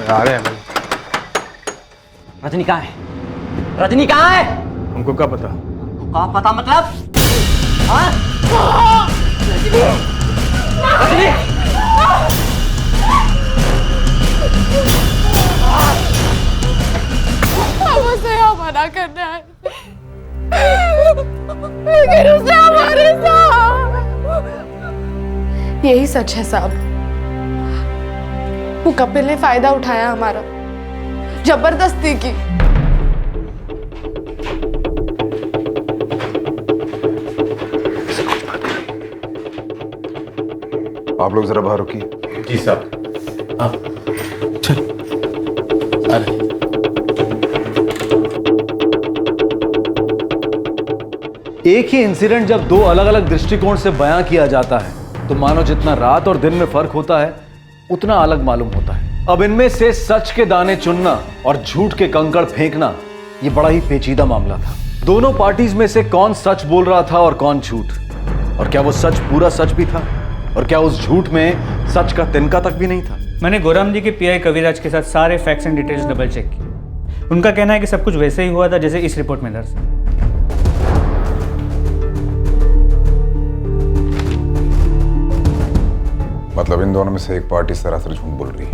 आ रहे हैं। रजनी कहाँ है? रजनी कहाँ है? हमको क्या पता? क्या पता मतलब? हाँ? रजनी! रजनी! हम उसे मना करने आए, लेकिन उसे हमारे साथ। यही सच है साहब, वो कपिल ने फायदा उठाया हमारा, जबरदस्ती की। आप लोग जरा बाहर रुकिए। जी साहब। आप चल। अरे एक ही इंसिडेंट जब 2 अलग अलग दृष्टिकोण से बयां किया जाता है तो मानो जितना रात और दिन में फर्क होता है उतना अलग मालूम होता है। अब इनमें से सच के दाने चुनना और झूठ के कंकड़ फेंकना ये बड़ा ही पेचीदा मामला था। दोनों पार्टीज में से कौन सच बोल रहा था और कौन झूठ, और क्या वो सच पूरा सच भी था, और क्या उस झूठ में सच का तिनका तक भी नहीं था। मैंने गोराम जी के पीआई कविराज के साथ सारे facts and details double check किए। उनका कहना है कि सब कुछ वैसे ही हुआ था जैसे इस रिपोर्ट में दर्ज है। मतलब इन दोनों में से एक पार्टी सरासर झूठ बोल रही है।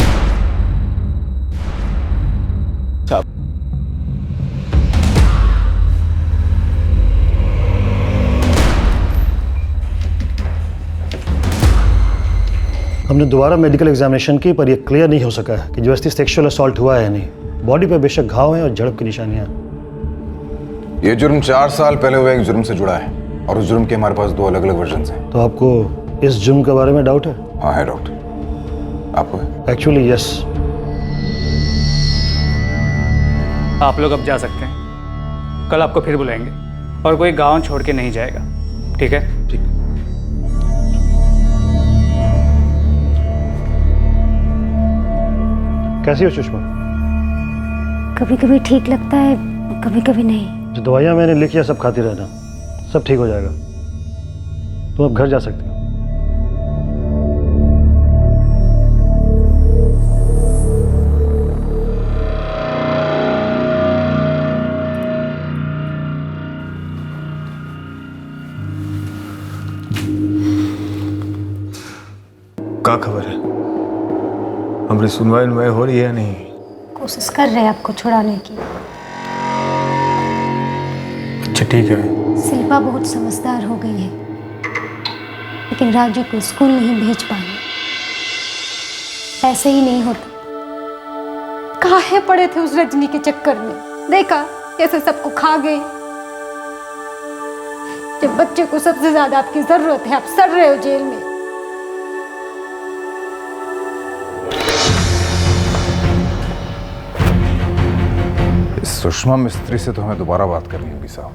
हमने दोबारा मेडिकल एग्जामिनेशन की, पर यह क्लियर नहीं हो सका है कि जबरदस्ती सेक्सुअल असॉल्ट हुआ है या नहीं। बॉडी पे बेशक घाव हैं और झड़प की निशानियां। ये जुर्म 4 साल पहले हुए एक जुर्म से जुड़ा है और उस जुर्म के हमारे पास 2 अलग अलग वर्जन हैं। तो आपको इस जुर्म के बारे में डाउट है? हाँ है डॉक्टर, आपको है? Actually yes. आप लोग अब जा सकते हैं, कल आपको फिर बुलाएंगे और कोई गांव छोड़ के नहीं जाएगा, ठीक है? ठीक। कैसी हो सुषमा? कभी कभी ठीक लगता है, कभी कभी नहीं। जो दवाइयाँ मैंने लिखी है सब खाती रहना, सब ठीक हो जाएगा। तुम अब घर जा सकते हो। क्या खबर है? हमारी सुनवाई हो रही है नहीं? कोशिश कर रहे हैं आपको छुड़ाने की। अच्छा ठीक है। शिल्पा बहुत समझदार हो गई है, लेकिन राजू को स्कूल नहीं भेज पाए। ऐसे ही नहीं होता। काहे पड़े थे उस रजनी के चक्कर में? देखा कैसे सबको खा गए। जब बच्चे को सबसे ज्यादा आपकी जरूरत है, आप सड़ रहे हो जेल में। सुषमा मिस्त्री से तो हमें दोबारा बात करनी होगी साहब।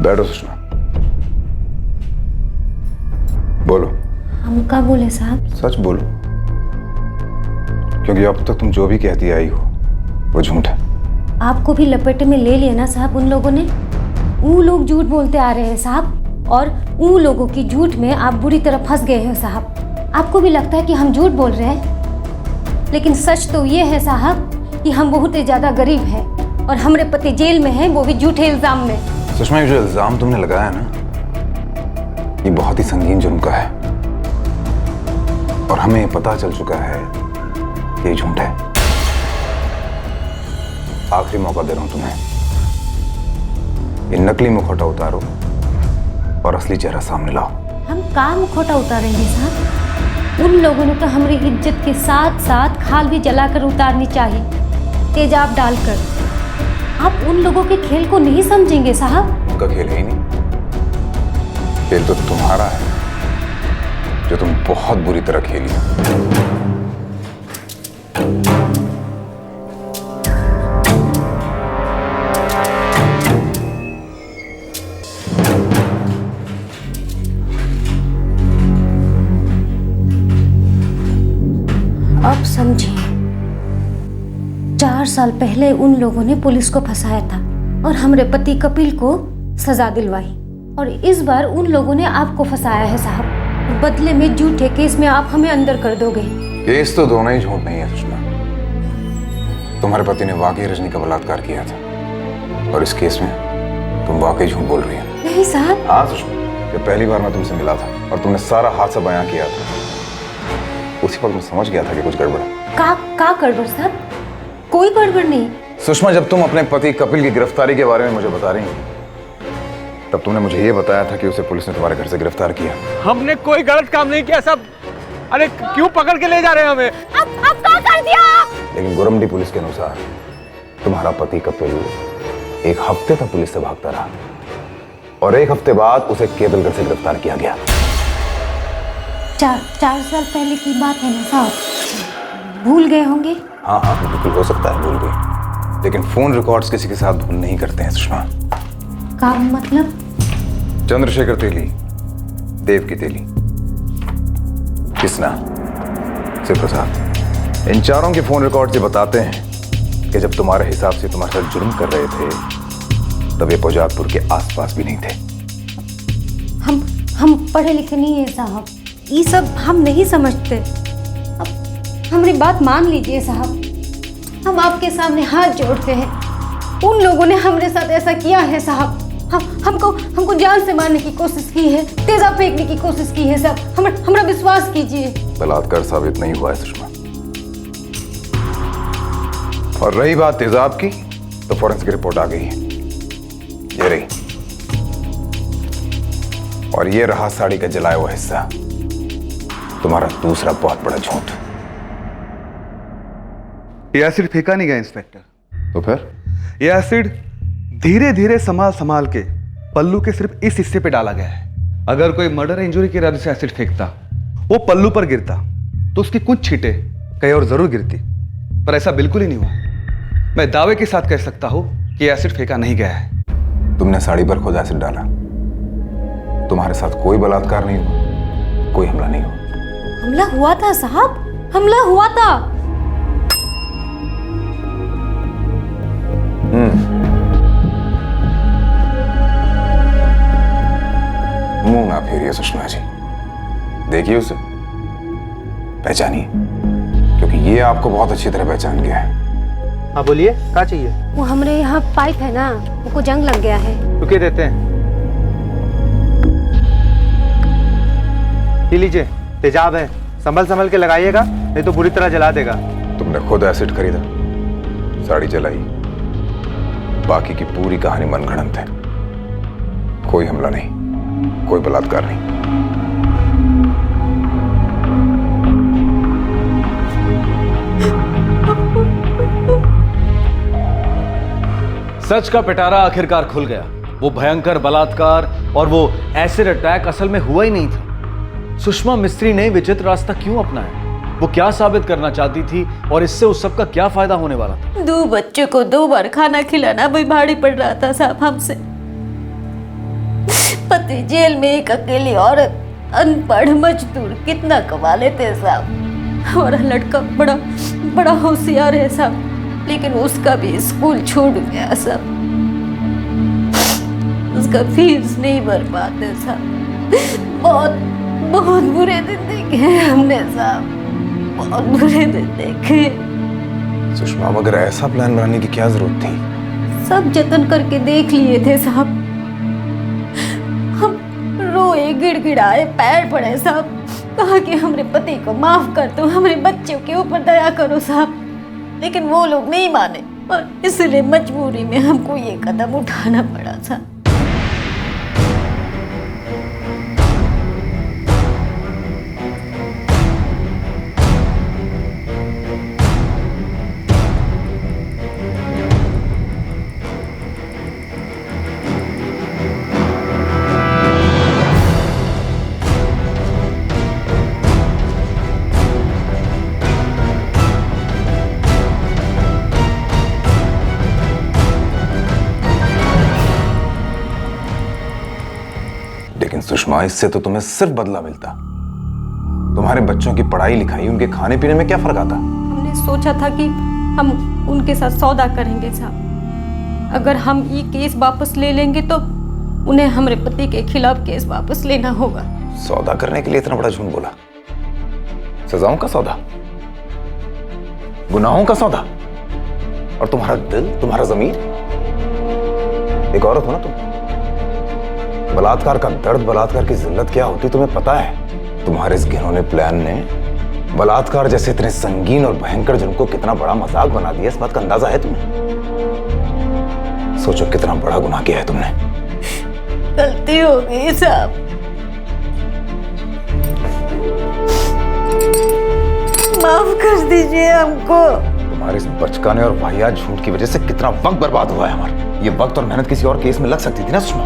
बैठो सुषमा, बोलो। हम क्या बोले साहब? सच बोलो, क्योंकि अब तक तुम जो भी कहती आई हो वो झूठ है। आपको भी लपेटे में ले लिया ना साहब उन लोगों ने। वो लोग झूठ बोलते आ रहे हैं साहब, और उन लोगों की झूठ में आप बुरी तरह फंस गए हैं साहब। आपको भी लगता है कि हम झूठ बोल रहे हैं, लेकिन सच तो ये है साहब कि हम बहुत ही ज्यादा गरीब हैं और हमारे पति जेल में हैं, वो भी झूठे इल्जाम में। सुषमा, ये जो इल्जाम तुमने लगाया ना, ये बहुत ही संगीन जुर्म का है और हमें पता चल चुका है कि ये झूठ है। आखिरी मौका दे रहा हूं तुम्हें, ये नकली मुखौटा उतारो और असली चेहरा सामने लाओ। हम काम मुखौटा उतारेंगे साहब? उन लोगों ने तो हमारी इज्जत के साथ साथ खाल भी जलाकर उतारनी चाहिए, तेजाब डालकर। आप उन लोगों के खेल को नहीं समझेंगे साहब। उनका खेल है ही नहीं, खेल तो तुम्हारा है जो तुम बहुत बुरी तरह खेली हो। अब समझिए, 4 साल पहले उन लोगों ने पुलिस को फंसाया था और हमारे पति कपिल को सजा दिलवाई, और इस बार उन लोगों ने आपको फंसाया है साहब। बदले में झूठे केस में आप हमें अंदर कर दोगे। केस तो दोनों ही झूठ नहीं है सुषमा। तुम्हारे पति ने वाकई रजनी का बलात्कार किया था और इस केस में तुम वाकई झूठ बोल रही हो। नहीं साहब। हाँ सुषमा, ये पहली बार मैं तुमसे मिला था और तुमने सारा हादसा बयां किया था, उसी पर मैं समझ गया था कि कुछ गड़बड़ है। का गड़बड़ साहब? कोई गड़बड़ नहीं। सुषमा, जब तुम अपने पति कपिल की गिरफ्तारी के बारे में मुझे बता रही हो, तब तुमने मुझे ये बताया था कि उसे पुलिस ने तुम्हारे घर से गिरफ्तार किया। हमने कोई गलत काम नहीं किया सब। अरे क्यों पकड़ के ले जा रहे हैं हमें? अब क्या कर दिया? लेकिन गोरमडी पुलिस के अनुसार तुम्हारा पति कपिल 1 हफ्ते तक पुलिस से भागता रहा और 1 हफ्ते बाद उसे केबलगढ़ से गिरफ्तार किया गया। 4 साल पहले की बात है ना साहब, भूल गए होंगे। हाँ हाँ, बिल्कुल हो सकता है भूल गए, लेकिन फोन रिकॉर्ड्स किसी के साथ भूल नहीं करते हैं सुषमा। का मतलब? चंद्रशेखर तेली, देव की तेली, किसना, शिव प्रसाद, इन चारों के फोन रिकॉर्ड ये बताते हैं कि जब तुम्हारे हिसाब से तुम्हारे साथ जुर्म कर रहे थे तब ये पौजादपुर के आसपास भी नहीं थे। हम पढ़े लिखे नहीं है साहब, ये सब हम नहीं समझते। अब हमारी बात मान लीजिए साहब। हम आपके सामने हाथ जोड़ते हैं। उन लोगों ने हमारे साथ ऐसा किया है साहब। हमको जान से मारने की कोशिश की है, तेजाब फेंकने की कोशिश की है साहब। हमारा विश्वास कीजिए। बलात्कार साबित नहीं हुआ है सुषमा। और रही बात तेजाब की, तो फॉरेंसिक रिपोर्ट आ गई है, ये रही। और ये रहा साड़ी का जलाया हुआ हिस्सा, तुम्हारा दूसरा बहुत बड़ा झूठ। ये एसिड फेंका नहीं गया इंस्पेक्टर। तो फिर? ये एसिड धीरे धीरे संभाल के पल्लू के सिर्फ इस हिस्से पे डाला गया है। अगर कोई मर्डर इंजरी के इरादे से एसिड फेंकता, वो पल्लू पर गिरता, तो उसकी कुछ छींटे कहीं और जरूर गिरती, पर ऐसा बिल्कुल ही नहीं हुआ। मैं दावे के साथ कह सकता हूं कि एसिड फेंका नहीं गया है। तुमने साड़ी पर खुद एसिड डाला, तुम्हारे साथ कोई बलात्कार नहीं हुआ, कोई हमला नहीं हुआ। हमला हुआ था साहब, हमला हुआ था। मुंह ना फेरिए सुषमा जी, देखिए उसे, पहचानिए, क्योंकि ये आपको बहुत अच्छी तरह पहचान गया है। हाँ बोलिए, क्या चाहिए? वो हमारे यहाँ पाइप है ना, वो जंग लग गया है। रुकिए, देते हैं। पी लीजिए, तेजाब है, संभल के लगाइएगा, नहीं तो बुरी तरह जला देगा। तुमने खुद एसिड खरीदा, साड़ी जलाई, बाकी की पूरी कहानी मनगढ़ंत है। कोई हमला नहीं, कोई बलात्कार नहीं। सच का पिटारा आखिरकार खुल गया। वो भयंकर बलात्कार और वो एसिड अटैक असल में हुआ ही नहीं था। सुषमा मिस्त्री ने विचित्र रास्ता क्यों अपनाया? वो क्या साबित करना चाहती थी और इससे उस सब का क्या फायदा होने वाला था? 2 बच्चों को 2 बार खाना खिलाना भी भारी पड़ रहा था साहब हमसे। पति जेल में, एक अकेली औरत, अनपढ़ मजदूर, कितना कमा लेते साहब। हमारा लड़का बड़ा होशियार है साहब, लेकिन उसका भी स्कूल छूट गया साहब। उसका फीस नहीं भर पाते साहब। बहुत बुरे दिन देखे हैं हमने साहब, बहुत बुरे दिन देखे। सुषमा, मगर ऐसा प्लान बनाने की क्या जरूरत थी? सब जतन करके देख लिए थे साहब। हम रोए, गिड़गिड़ाए, पैर पड़े साहब, कहा कि हमारे पति को माफ कर दो, हमारे बच्चों के ऊपर दया करो साहब। लेकिन वो लोग नहीं माने और इसलिए मजबूरी में हमको ये कदम उठाना पड़ा था। सुषमा, इससे तो तुम्हें सिर्फ बदला मिलता। तुम्हारे बच्चों की पढ़ाई लिखाई, उनके खाने पीने में क्या फर्क आता? हमने सोचा था कि हम उनके साथ सौदा करेंगे साहब। अगर हम ये केस वापस ले लेंगे तो उन्हें हमारे पति के खिलाफ केस वापस लेना होगा। सौदा करने के लिए इतना बड़ा झूठ बोला? सजाओं का सौदा, गुनाहों का सौदा, और तुम्हारा दिल, तुम्हारा जमीर। एक औरत हो ना तुम। बलात्कार का दर्द, बलात्कार की जिल्लत क्या होती तुम्हें पता है? तुम्हारे इस घिनौने प्लान ने बलात्कार जैसे इतने संगीन और भयंकर जुर्म को कितना बड़ा मजाक बना दिया, इस बात का अंदाजा है तुम्हें? सोचो कितना बड़ा गुनाह किया है तुमने। गलती हो गई साहब, माफ कर दीजिए हमको। तुम्हारे इस बचकाने और वाहियात झूठ की वजह से कितना वक्त बर्बाद हुआ है हमारा। ये वक्त और मेहनत किसी और केस में लग सकती थी ना सुषमा।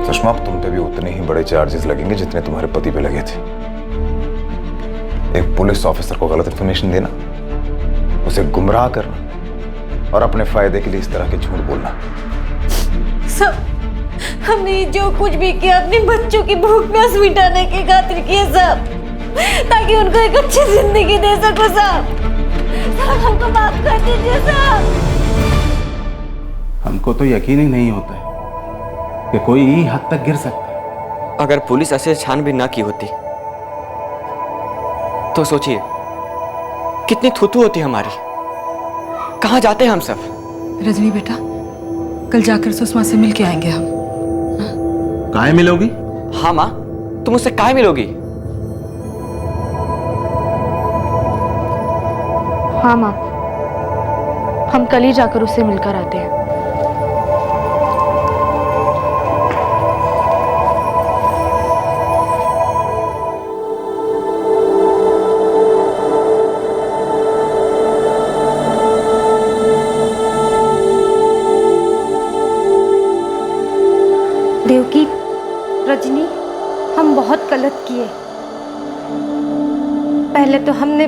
सुषमा, तुम पे भी उतने ही बड़े चार्जेस लगेंगे जितने तुम्हारे पति पे लगे थे। एक पुलिस ऑफिसर को गलत इंफॉर्मेशन देना, उसे गुमराह करना और अपने फायदे के लिए इस तरह के झूठ बोलना। सब हमने जो कुछ भी किया अपने बच्चों की भूख प्यास मिटाने की खातिर किया साहब, ताकि उनको एक अच्छी जिंदगी दे सको साहब। साहब हमको माफ कर दीजिए साहब। हमको तो यकीन ही नहीं होता है कि कोई ही हद तक गिर सकता है। अगर पुलिस ऐसे छानबीन ना की होती तो सोचिए कितनी थूथू होती है हमारी। कहाँ जाते हैं हम सब? रजनी बेटा, कल जाकर सुषमा से मिल के आएंगे हम। काहे मिलोगी? हाँ माँ, तुम उससे काहे मिलोगी? हाँ माँ, हम कल ही जाकर उससे मिलकर आते हैं। देवकी, रजनी, हम बहुत गलत किए। पहले तो हमने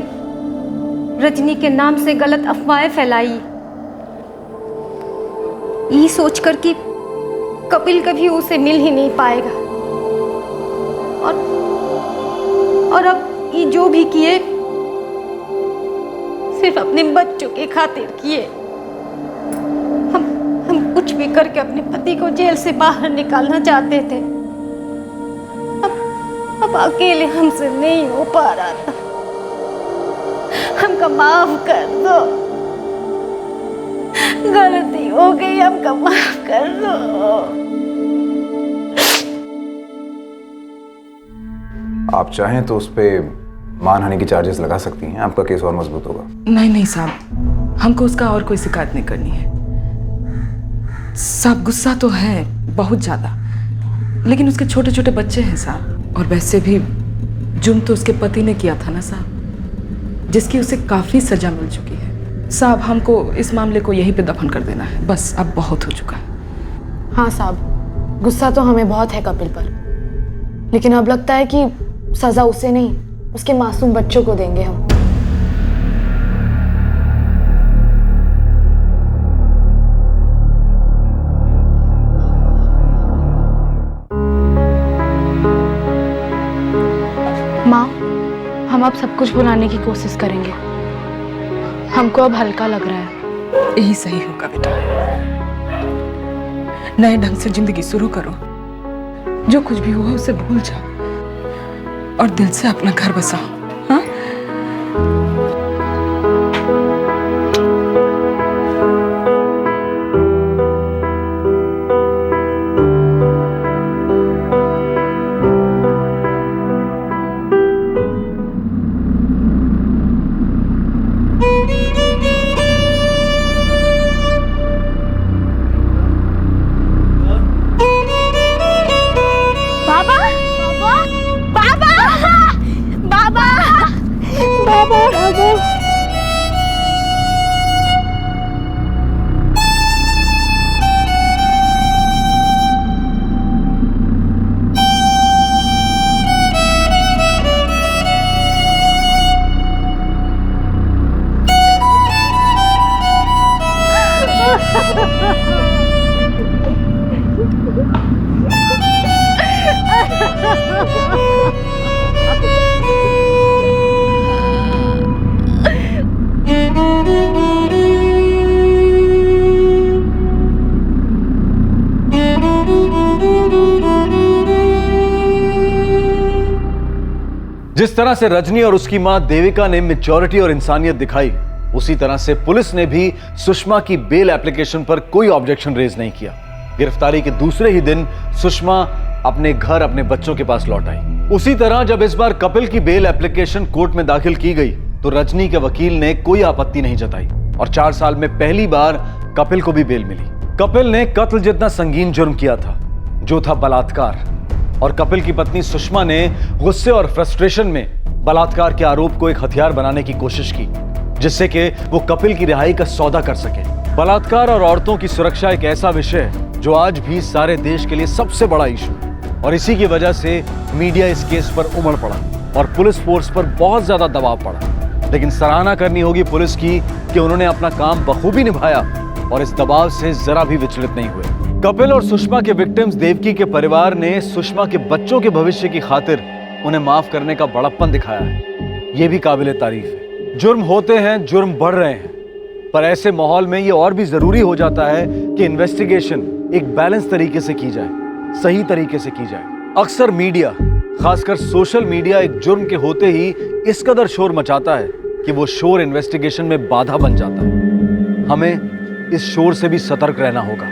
रजनी के नाम से गलत अफवाहें फैलाई, ये सोचकर कि कपिल कभी उसे मिल ही नहीं पाएगा। और अब ये जो भी किए सिर्फ अपने बच्चों के खातिर किए। हम कुछ भी करके अपने पति को जेल से बाहर निकालना चाहते थे। अब अकेले हमसे नहीं हो पा रहा था। हमको माफ कर दो, गलती हो गई, हमको माफ कर दो। आप चाहें तो उस पे मानहानि की चार्जेस लगा सकती हैं, आपका केस और मजबूत होगा। नहीं नहीं साहब, हमको उसका और कोई शिकायत नहीं करनी है। साहब गुस्सा तो है बहुत ज्यादा, लेकिन उसके छोटे छोटे बच्चे हैं साहब, और वैसे भी जुर्म तो उसके पति ने किया था ना साहब, जिसकी उसे काफी सजा मिल चुकी है। साहब हमको इस मामले को यहीं पे दफन कर देना है, बस अब बहुत हो चुका है। हाँ साहब, गुस्सा तो हमें बहुत है कपिल पर, लेकिन अब लगता है कि सजा उसे नहीं, उसके मासूम बच्चों को देंगे हम। माँ, हम अब सब कुछ भुलाने की कोशिश करेंगे। हमको अब हल्का लग रहा है। यही सही होगा बेटा, नए ढंग से जिंदगी शुरू करो। जो कुछ भी हुआ उसे भूल जाओ और दिल से अपना घर बसाओ। हाँ? जिस तरह से रजनी और उसकी मां देविका ने मैच्योरिटी और इंसानियत दिखाई, उसी तरह से पुलिस ने भी सुषमा की बेल एप्लीकेशन पर कोई ऑब्जेक्शन रेज नहीं किया। गिरफ्तारी के दूसरे ही दिन सुषमा अपने घर अपने बच्चों के पास लौट आई। उसी तरह जब इस बार कपिल की बेल एप्लीकेशन कोर्ट में दाखिल की गई तो रजनी के वकील ने कोई आपत्ति नहीं जताई और 4 साल में पहली बार कपिल को भी बेल मिली। कपिल ने कत्ल जितना संगीन जुर्म किया था, जो था बलात्कार, और कपिल की पत्नी सुषमा ने गुस्से और फ्रस्ट्रेशन में बलात्कार के आरोप को एक हथियार बनाने की कोशिश की, जिससे कि वो कपिल की रिहाई का सौदा कर सके। बलात्कार और औरतों की सुरक्षा एक ऐसा विषय है जो आज भी सारे देश के लिए सबसे बड़ा इशू है, और इसी की वजह से मीडिया इस केस पर उमड़ पड़ा और पुलिस फोर्स पर बहुत ज्यादा दबाव पड़ा। लेकिन सराहना करनी होगी पुलिस की कि उन्होंने अपना काम बखूबी निभाया और इस दबाव से जरा भी विचलित नहीं हुए। कपिल और सुषमा के विक्टिम्स देवकी के परिवार ने सुषमा के बच्चों के भविष्य की खातिर उन्हें माफ करने का बड़प्पन दिखाया है। यह भी काबिले तारीफ है। जुर्म होते हैं, जुर्म बढ़ रहे हैं, पर ऐसे माहौल में यह और भी जरूरी हो जाता है कि इन्वेस्टिगेशन एक बैलेंस तरीके से की जाए, सही तरीके से की जाए। अक्सर मीडिया, खासकर सोशल मीडिया, एक जुर्म के होते ही इस कदर शोर मचाता है कि वो शोर इन्वेस्टिगेशन में बाधा बन जाता है। हमें इस शोर से भी सतर्क रहना होगा।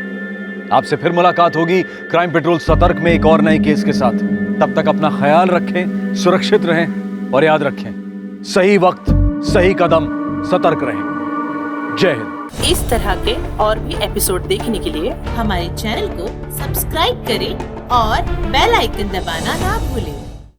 आपसे फिर मुलाकात होगी क्राइम पेट्रोल सतर्क में एक और नए केस के साथ। तब तक अपना ख्याल रखें, सुरक्षित रहें और याद रखें, सही वक्त सही कदम, सतर्क रहें। जय हिंद। इस तरह के और भी एपिसोड देखने के लिए हमारे चैनल को सब्सक्राइब करें और बेल आइकन दबाना ना भूलें।